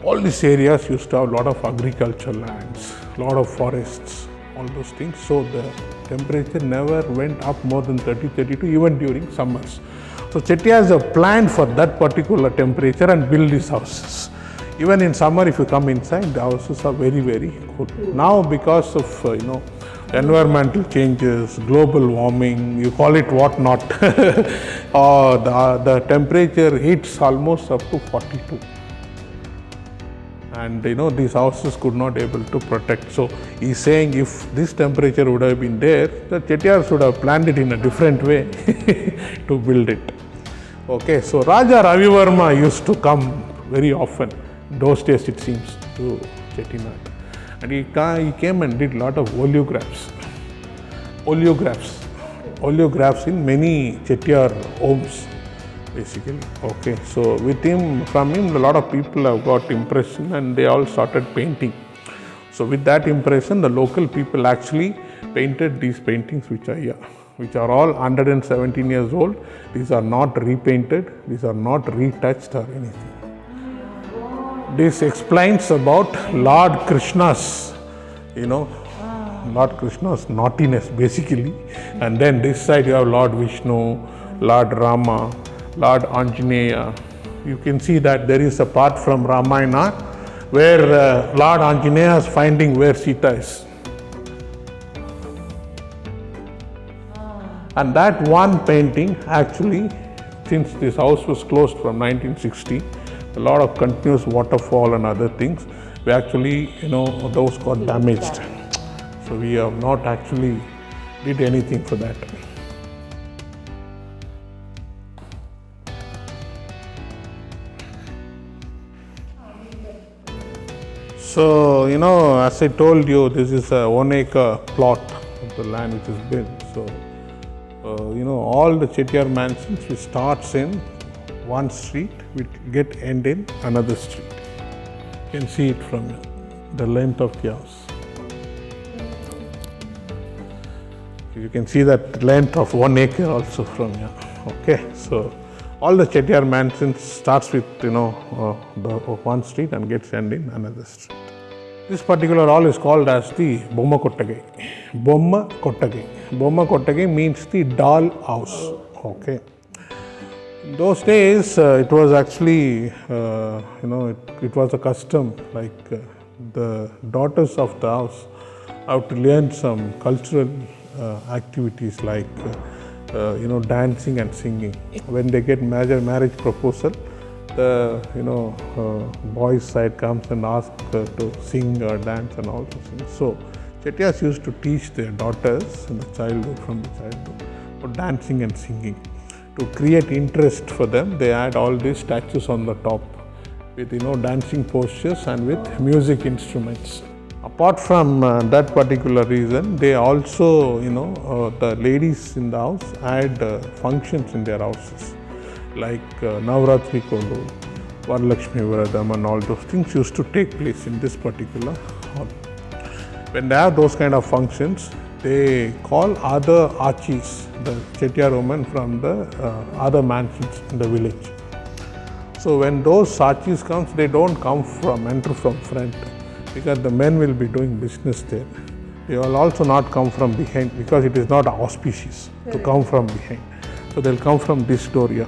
Speaker 1: all these areas used to have a lot of agricultural lands, a lot of forests, all those things. So the temperature never went up more than 30, 32 even during summers. So Chettiars have planned for that particular temperature and build these houses. Even in summer, if you come inside, the houses are very, very cool. Now, because of environmental changes, global warming, you call it what not, the temperature hits almost up to 42. And these houses could not able to protect. So he's saying if this temperature would have been there, the Chettiars would have planned it in a different way to build it. Okay, so Raja Ravivarma used to come very often, those days it seems, to Chettinad. And he came and did a lot of oleographs in many Chettiar homes, basically. Okay, so from him, a lot of people have got impression and they all started painting. So with that impression, the local people actually painted these paintings which are here, which are all 117 years old. These are not repainted, these are not retouched or anything. This explains about Lord Krishna's, Lord Krishna's naughtiness basically. And then this side you have Lord Vishnu, Lord Rama, Lord Anjaneya. You can see that there is a part from Ramayana where Lord Anjaneya is finding where Sita is. And that one painting actually, since this house was closed from 1960, a lot of continuous waterfall and other things, we actually, those got damaged. So we have not actually did anything for that. So, as I told you, this is a 1 acre plot of the land which is built. So, all the Chettiar mansions which starts in one street, which get end in another street. You can see it from the length of the house. You can see that length of 1 acre also from here. Okay, so all the Chettiar mansions starts with the one street and gets end in another street. This particular hall is called as the Bomma Kottagai. Bomma Kottagai. Bomma Kottagai means the doll house. Okay. In those days, it was actually, it was a custom, like the daughters of the house have to learn some cultural activities like, dancing and singing. When they get marriage proposal, the boys' side comes and asks to sing or dance and all those things. So Chettiars used to teach their daughters in the childhood, for dancing and singing. To create interest for them, they had all these statues on the top with dancing postures and with music instruments. Apart from that particular reason, they also, the ladies in the house had functions in their houses, like Navratri Kolu, Varalakshmi Viradam and all those things used to take place in this particular hall. When they have those kind of functions, they call other archis, the Chettiar women from the other mansions in the village. So when those Sachis comes, they don't enter from front, because the men will be doing business there. They will also not come from behind, because it is not auspicious to come from behind. So they'll come from this door here.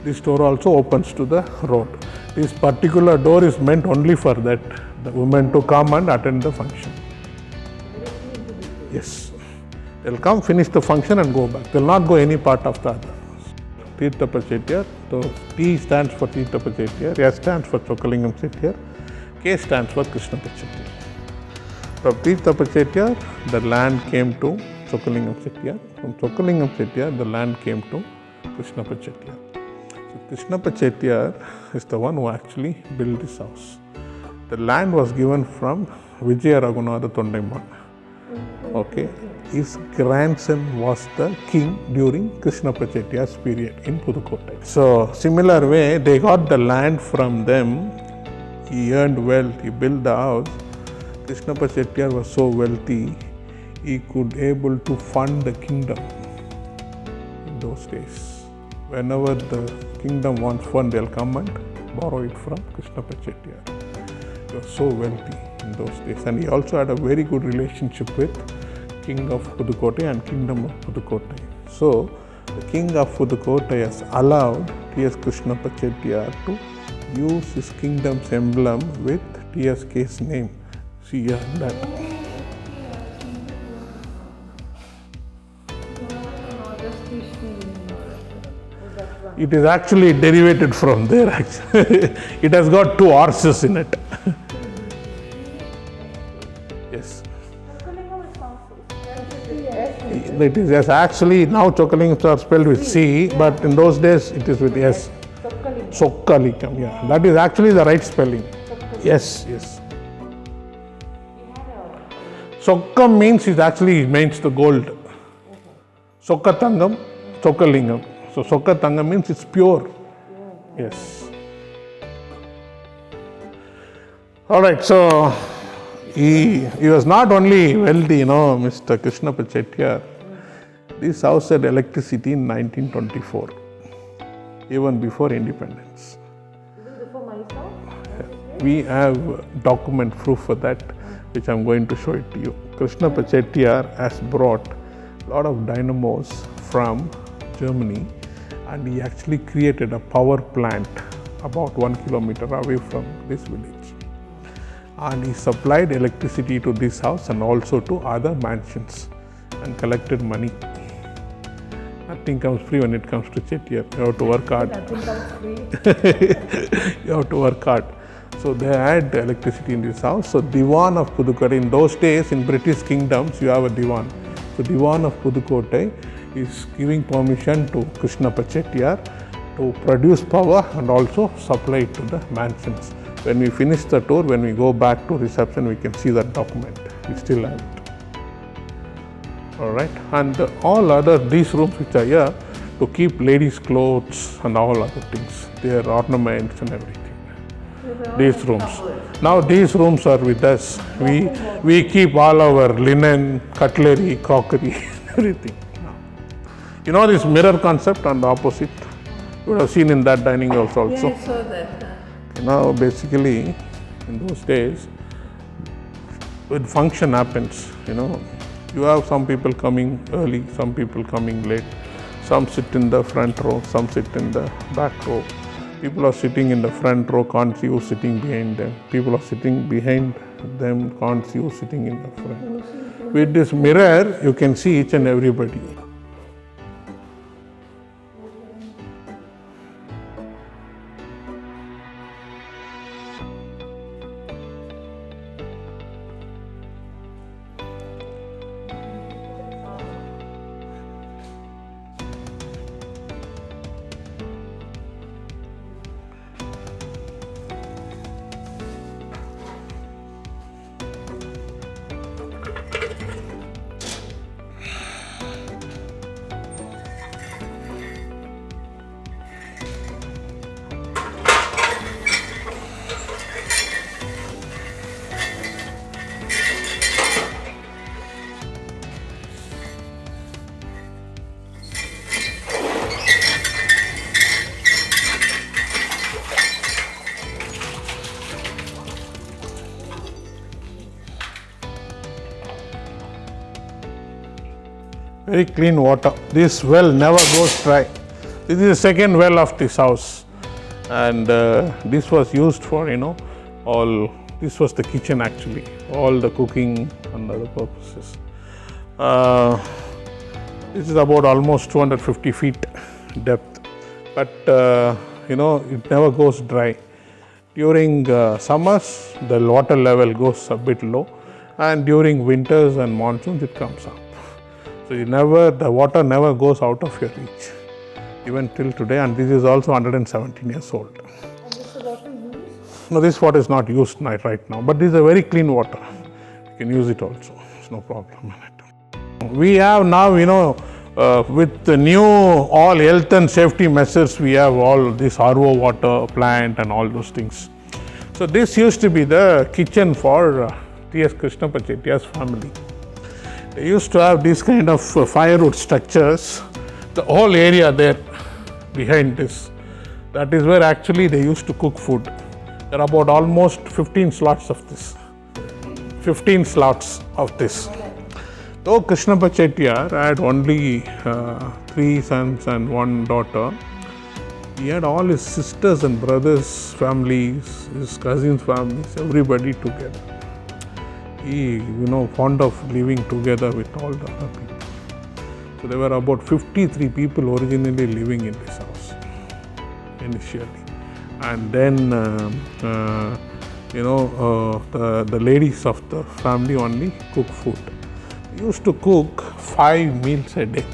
Speaker 1: This door also opens to the road. This particular door is meant only for that, the women to come and attend the function. Yes. They'll come, finish the function and go back. They'll not go any part of the other. Tirthapa Chettiar. So T stands for Tirthapa Chettiar, S stands for Chokkalingam Chettiar, K stands for Krishnappa Chettiar. From Tirthapa Chettiar, the land came to Chokkalingam Chettiar. From Chokkalingam Chettiar, the land came to Krishnappa Chettiar. So Krishnappa Chettiar is the one who actually built this house. The land was given from Vijaya Raghunatha Tondaiman. Okay. His grandson was the king during Krishnappa Chettiar's period in Pudukotai. So similar way, they got the land from them. He earned wealth, he built the house. Krishnappa Chettiar was so wealthy, he could able to fund the kingdom in those days. Whenever the kingdom wants fund, they'll come and borrow it from Krishnappa Chettiar. He was so wealthy in those days, and he also had a very good relationship with King of Pudukotai and Kingdom of Pudukotai. So the King of Pudukotai has allowed T.S. Krishnappa Chettiar to use his kingdom's emblem with TSK's name. See here, that. It is actually derivated from there. Actually, it has got two horses in it. Yes. It is yes. Actually, now Chokkalingam are spelled with C, but in those days it is with S. Chokkalingam. Yeah, that is actually the right spelling. Yes, yes. Sokkam means the gold. Sokkatangam, Chokkalingam. So Sokkatangam means it's pure. Yes. All right. So he was not only wealthy, Mr. Krishnappa Chettiar. This house had electricity in 1924, even before independence.
Speaker 2: Even before Mysore?
Speaker 1: We have document proof for that, which I'm going to show it to you. Krishnappa Chettiar has brought a lot of dynamos from Germany, and he actually created a power plant about 1 kilometer away from this village. And he supplied electricity to this house and also to other mansions and collected money. Nothing comes free when it comes to Chettiar. You have to work hard.
Speaker 2: Nothing comes free.
Speaker 1: You have to work hard. So they had electricity in this house. So Diwan of Pudukotai, in those days in British kingdoms, you have a Diwan. So Diwan of Pudukotai is giving permission to Krishnappa Chettiar to produce power and also supply it to the mansions. When we finish the tour, when we go back to reception, we can see that document. We still have it. All right. And all other, these rooms which are here, to keep ladies' clothes and all other things, their ornaments and everything. These rooms. Now these rooms are with us. We keep all our linen, cutlery, crockery, everything. You know this mirror concept on the opposite? You would have seen in that dining halls also.
Speaker 2: Yeah, I saw that.
Speaker 1: Now basically, in those days, when function happens, you have some people coming early, some people coming late. Some sit in the front row, some sit in the back row. People are sitting in the front row, can't see who's sitting behind them. People are sitting behind them, can't see who's sitting in the front. With this mirror, you can see each and everybody. Very clean water. This well never goes dry. This is the second well of this house, and this was used for all. This was the kitchen actually, all the cooking and other purposes. This is about almost 250 feet depth, but it never goes dry. During summers, the water level goes a bit low, and during winters and monsoons, it comes up. So the water never goes out of your reach, even till today. And this is also 117 years old.
Speaker 2: And this is water used?
Speaker 1: No, this water is not used right now, but this is a very clean water. You can use it also. It's no problem in it. We have now, with the new all health and safety measures, we have all this RO water plant and all those things. So this used to be the kitchen for T.S. Krishnappa Chettiar's family. They used to have these kind of firewood structures. The whole area there behind this, that is where actually they used to cook food. There are about almost 15 slots of this. 15 slots of this. Though Krishnappa Chettiar had only 3 sons and 1 daughter, he had all his sisters and brothers' families, his cousins' families, everybody together. He, fond of living together with all the other people. So there were about 53 people originally living in this house initially, and then the ladies of the family only cook food. They used to cook 5 meals a day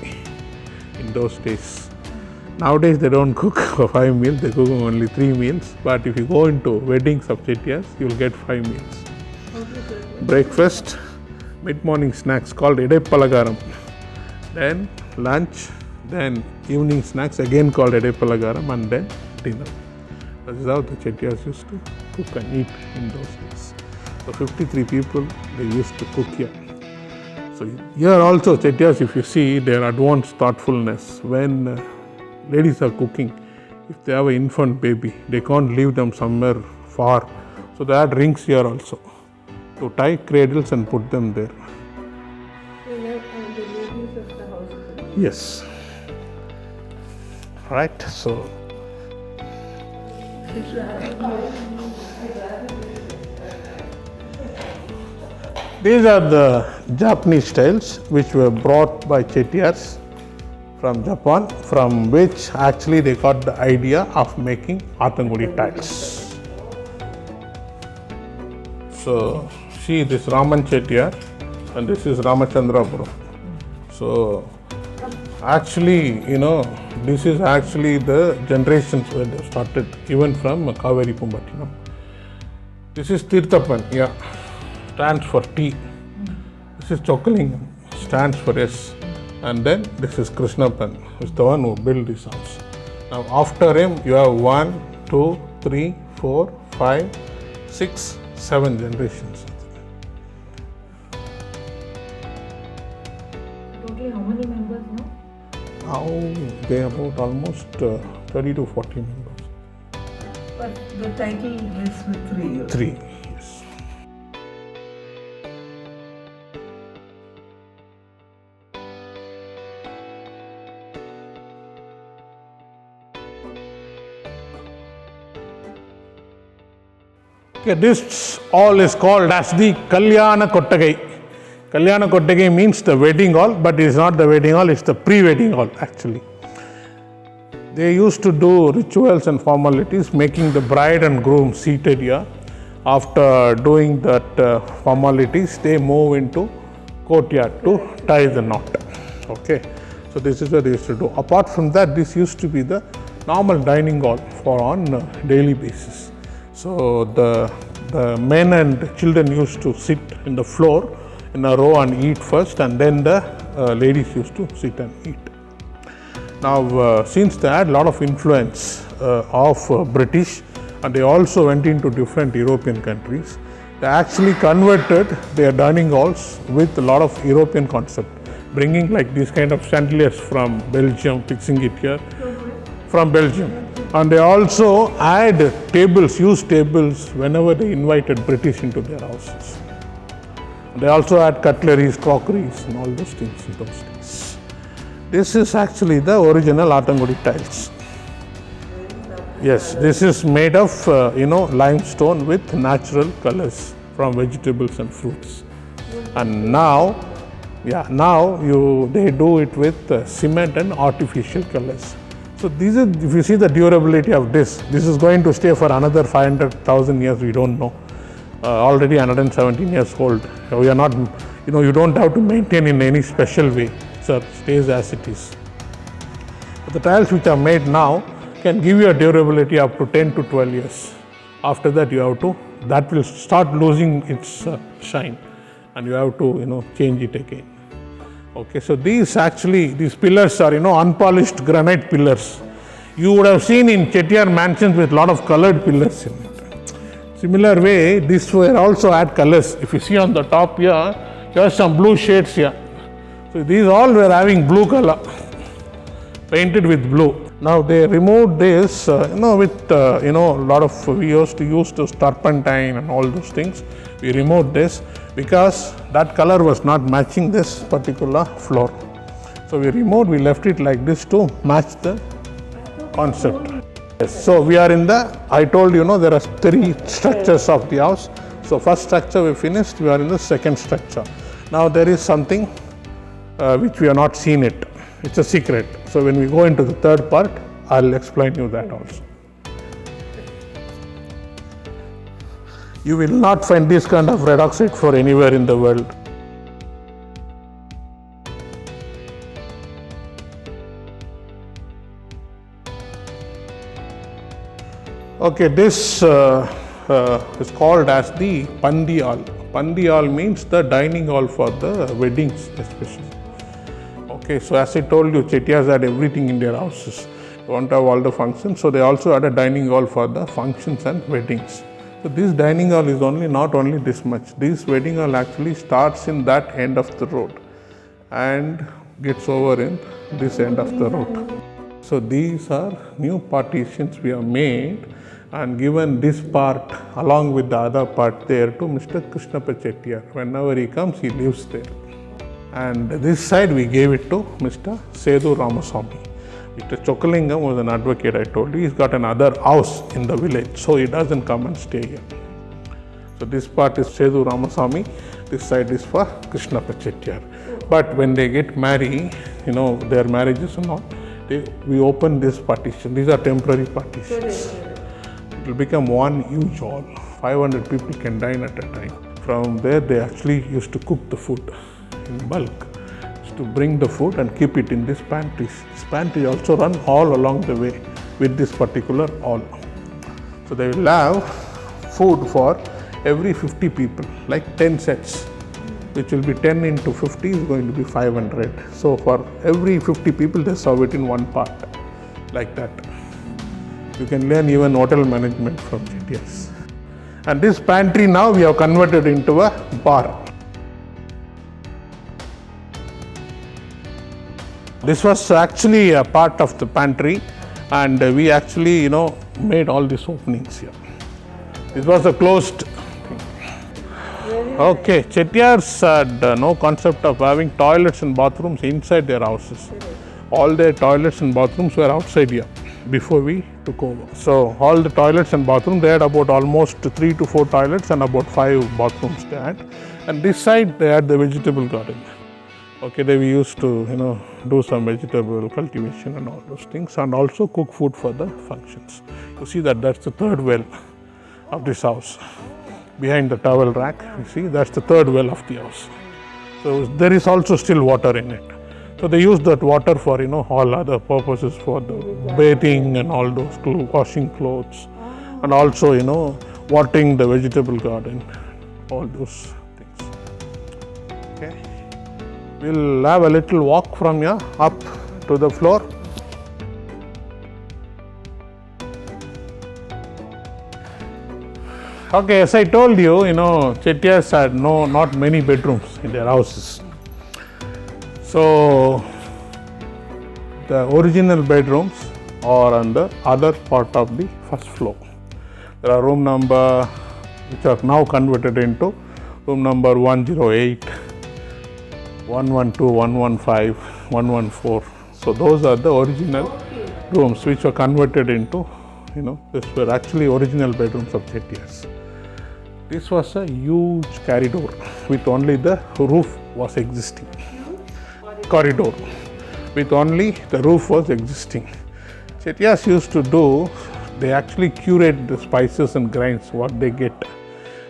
Speaker 1: in those days. Nowadays they don't cook for 5 meals; they cook only 3 meals. But if you go into weddings of Chettiars, you will get 5 meals. Breakfast, mid-morning snacks called Edaipalagaram, then lunch, then evening snacks again called Edaipalagaram, and then dinner. That is how the Chettiars used to cook and eat in those days. So 53 people, they used to cook here. So here also Chettiars, if you see their advanced thoughtfulness, when ladies are cooking, if they have an infant baby, they can't leave them somewhere far. So they had rings here also to tie cradles and put them there.
Speaker 2: So you have the ladies of the house.
Speaker 1: Yes. Right. So these are the Japanese tiles which were brought by Chettiars from Japan, from which actually they got the idea of making Athangudi tiles. So see, this Raman Chettiar and this is Ramachandrapuram. So actually, this is actually the generations where they started, even from Kaveri Pumbattinam. This is Tirthapan, stands for T. This is Chokkalingam, stands for S. And then this is Krishnapan, who is the one who built this house. Now after him, you have 1, 2, 3, 4, 5, 6, 7 generations.
Speaker 2: Totally how many members now?
Speaker 1: Now they are about almost 30 to 40 members.
Speaker 3: But the title is with 3.
Speaker 1: 3, yes. Okay, this all is called as the Kalyana Kottagai. Kalyana Kottagai means the wedding hall, but it is not the wedding hall, it's the pre-wedding hall actually. They used to do rituals and formalities, making the bride and groom seated here. After doing that formalities, they move into courtyard to tie the knot. Okay, so this is what they used to do. Apart from that, this used to be the normal dining hall for on daily basis. So the men and children used to sit in the floor in a row and eat first, and then the ladies used to sit and eat. Now, since they had a lot of influence of British, and they also went into different European countries, they actually converted their dining halls with a lot of European concept, bringing like these kind of chandeliers from Belgium, fixing it here from Belgium. And they also had tables, used tables whenever they invited British into their houses. They also had cutleries, crockeries and all those things in those days. This is actually the original Athangudi tiles. Yes, this is made of limestone with natural colors from vegetables and fruits. And now they do it with cement and artificial colors. So these are, if you see the durability of this is going to stay for another 500,000 years. We don't know. Already 117 years old. We are not, you don't have to maintain in any special way. So it stays as it is. But the tiles which are made now can give you a durability up to 10 to 12 years. After that that will start losing its shine, and you have to change it again. Okay, so these pillars are unpolished granite pillars. You would have seen in Chettiar mansions with lot of colored pillars in it. Similar way, this will also add colors. If you see on the top here, there's some blue shades here. So these all were having blue color, painted with blue. Now they removed this, with a lot of, we used to use this turpentine and all those things. We removed this because that color was not matching this particular floor. So we left it like this to match the concept. Yes, so we are I told there are 3 structures of the house. So first structure we finished, we are in the second structure. Now there is something which we have not seen it. It's a secret. So when we go into the third part, I'll explain you that also. You will not find this kind of red oxide for anywhere in the world. Okay, this is called as the Pandi hall. Pandi hall means the dining hall for the weddings especially. Okay, so as I told you, Chettiars had everything in their houses. They want to have all the functions, so they also had a dining hall for the functions and weddings. So this dining hall is not only this much. This wedding hall actually starts in that end of the road and gets over in this end of the road. So these are new partitions we have made and given this part along with the other part there to Mr. Krishnappa Chettiar. Whenever he comes, he lives there. And this side we gave it to Mr. Sethu Ramaswamy. Mr. Chokkalingam was an advocate, I told you. He's got another house in the village, so he doesn't come and stay here. So this part is Sethu Ramaswamy, this side is for Krishnappa Chettiar. But when they get married, their marriages and all, we open this partition. These are temporary partitions. It will become one huge hall. 500 people can dine at a time. From there, they actually used to cook the food in bulk. To bring the food and keep it in these pantries. This pantry also run all along the way with this particular hall. So they will have food for every 50 people, like 10 sets, which will be 10 into 50 is going to be 500. So for every 50 people, they serve it in one part, like that. You can learn even hotel management from Chettiars. And this pantry now we have converted into a bar. This was actually a part of the pantry, and we actually, made all these openings here. This was a closed thing. Okay, Chettiars had no concept of having toilets and bathrooms inside their houses. All their toilets and bathrooms were outside here before we took over. So all the toilets and bathrooms, they had about almost 3 to 4 toilets and about 5 bathrooms they had. And this side, they had the vegetable garden. Okay, they we used to, do some vegetable cultivation and all those things, and also cook food for the functions. You see that's the third well of this house. Behind the towel rack, you see, that's the third well of the house. So there is also still water in it. So they use that water for, all other purposes, for the bathing and all those, washing clothes, and also, watering the vegetable garden, all those things. Okay. We'll have a little walk from here up to the floor. Okay, as I told you, Chettiars had not many bedrooms in their houses. So the original bedrooms are on the other part of the first floor. There are room number, which are now converted into room number 108, 112, 115, 114. So those are the original rooms which were converted into, this were actually original bedrooms of Chettiars. This was a huge corridor with only the roof was existing. Corridor with only the roof was existing. Chettiars used to do, they actually curate the spices and grains what they get,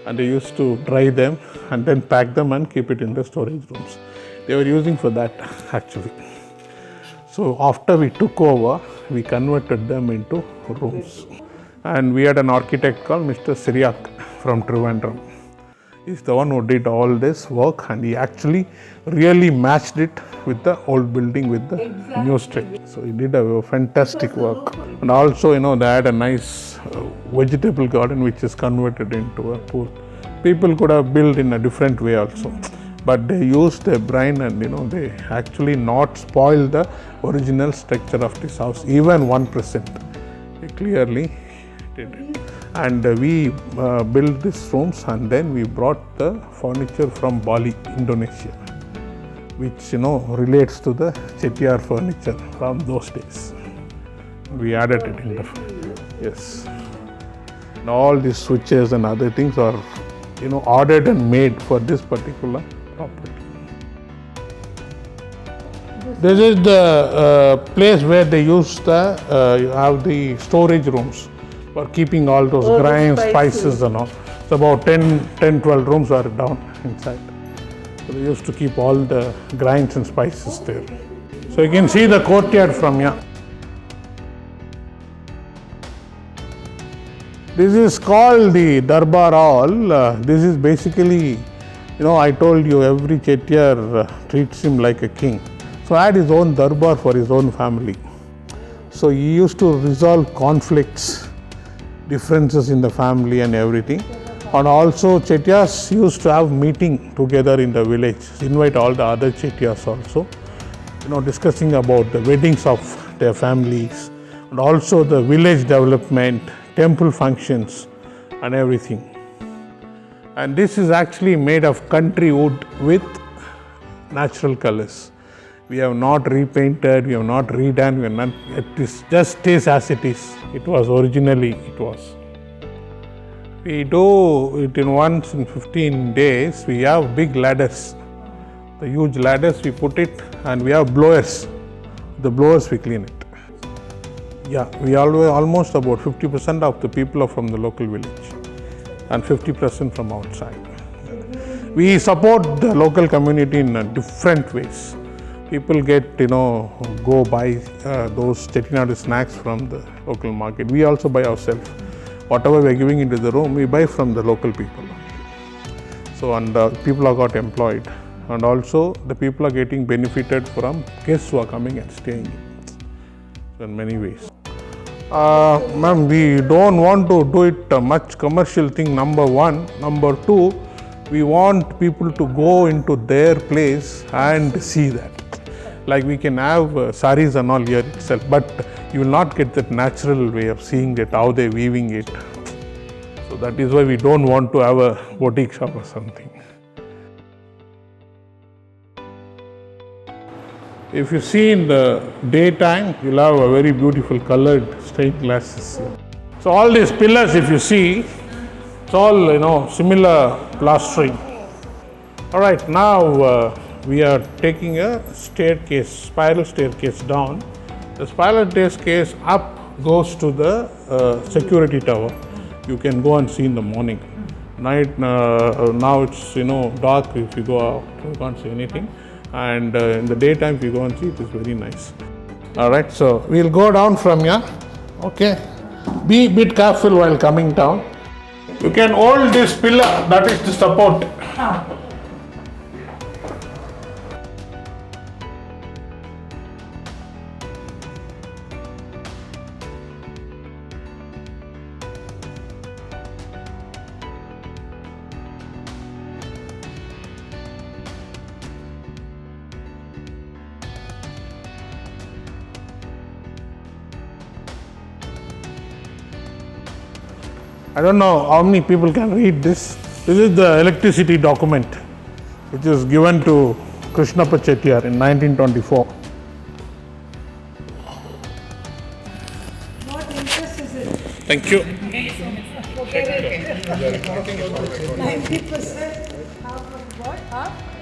Speaker 1: and they used to dry them and then pack them and keep it in the storage rooms. They were using for that actually. So after we took over, we converted them into rooms. And we had an architect called Mr. Siriak from Trivandrum. He's the one who did all this work, and he actually really matched it with the old building with the new structure. So he did a fantastic work. And also, they had a nice vegetable garden which is converted into a pool. People could have built in a different way also, but they used their brain and they actually not spoil the original structure of this house, even 1%. They clearly did it. And we built these rooms, and then we brought the furniture from Bali, Indonesia, which relates to the Chettiar furniture from those days. We added it in the yes. And all these switches and other things are ordered and made for this particular property. This is the place where they use you have the storage rooms for keeping all those grains, spices and all. So about 10-12 rooms are down inside. So they used to keep all the grains and spices there. So you can see the courtyard from here. This is called the Darbar Hall. This is basically, I told you every Chettiar treats him like a king. So I had his own Darbar for his own family. So he used to resolve conflicts, differences in the family and everything. And also Chettiars used to have meeting together in the village, invite all the other Chettiars also, discussing about the weddings of their families and also the village development, temple functions and everything. And this is actually made of country wood with natural colors. We have not repainted, we have not redone, it just stays as it is. It was originally, it was. We do it in once in 15 days. We have big ladders, the huge ladders we put it, and we have blowers. The blowers we clean it. Yeah, we almost about 50% of the people are from the local village and 50% from outside. We support the local community in different ways. People get, go buy those Chettinad snacks from the local market. We also buy ourselves. Whatever we are giving into the room, we buy from the local people. So, and people are got employed. And also, the people are getting benefited from guests who are coming and staying in many ways. Ma'am, we don't want to do it a much commercial thing, number one. Number two, we want people to go into their place and see that. Like we can have saris and all here itself, but you will not get that natural way of seeing it, how they're weaving it. So that is why we don't want to have a boutique shop or something. If you see in the daytime, you'll have a very beautiful colored stained glasses here. So all these pillars, if you see, it's all similar plastering. All right, now we are taking a staircase, spiral staircase down. The spiral staircase up goes to the security tower. You can go and see in the morning. Night, now it's dark. If you go out, you can't see anything. And in the daytime, if you go and see, it is very nice. All right, so we'll go down from here. Okay, be a bit careful while coming down. You can hold this pillar, that is the support. I don't know how many people can read this. This is the electricity document which is given to Krishnappa Chettiar in 1924.
Speaker 3: What interest is it?
Speaker 1: Thank you.
Speaker 3: 90%, half of what? Half?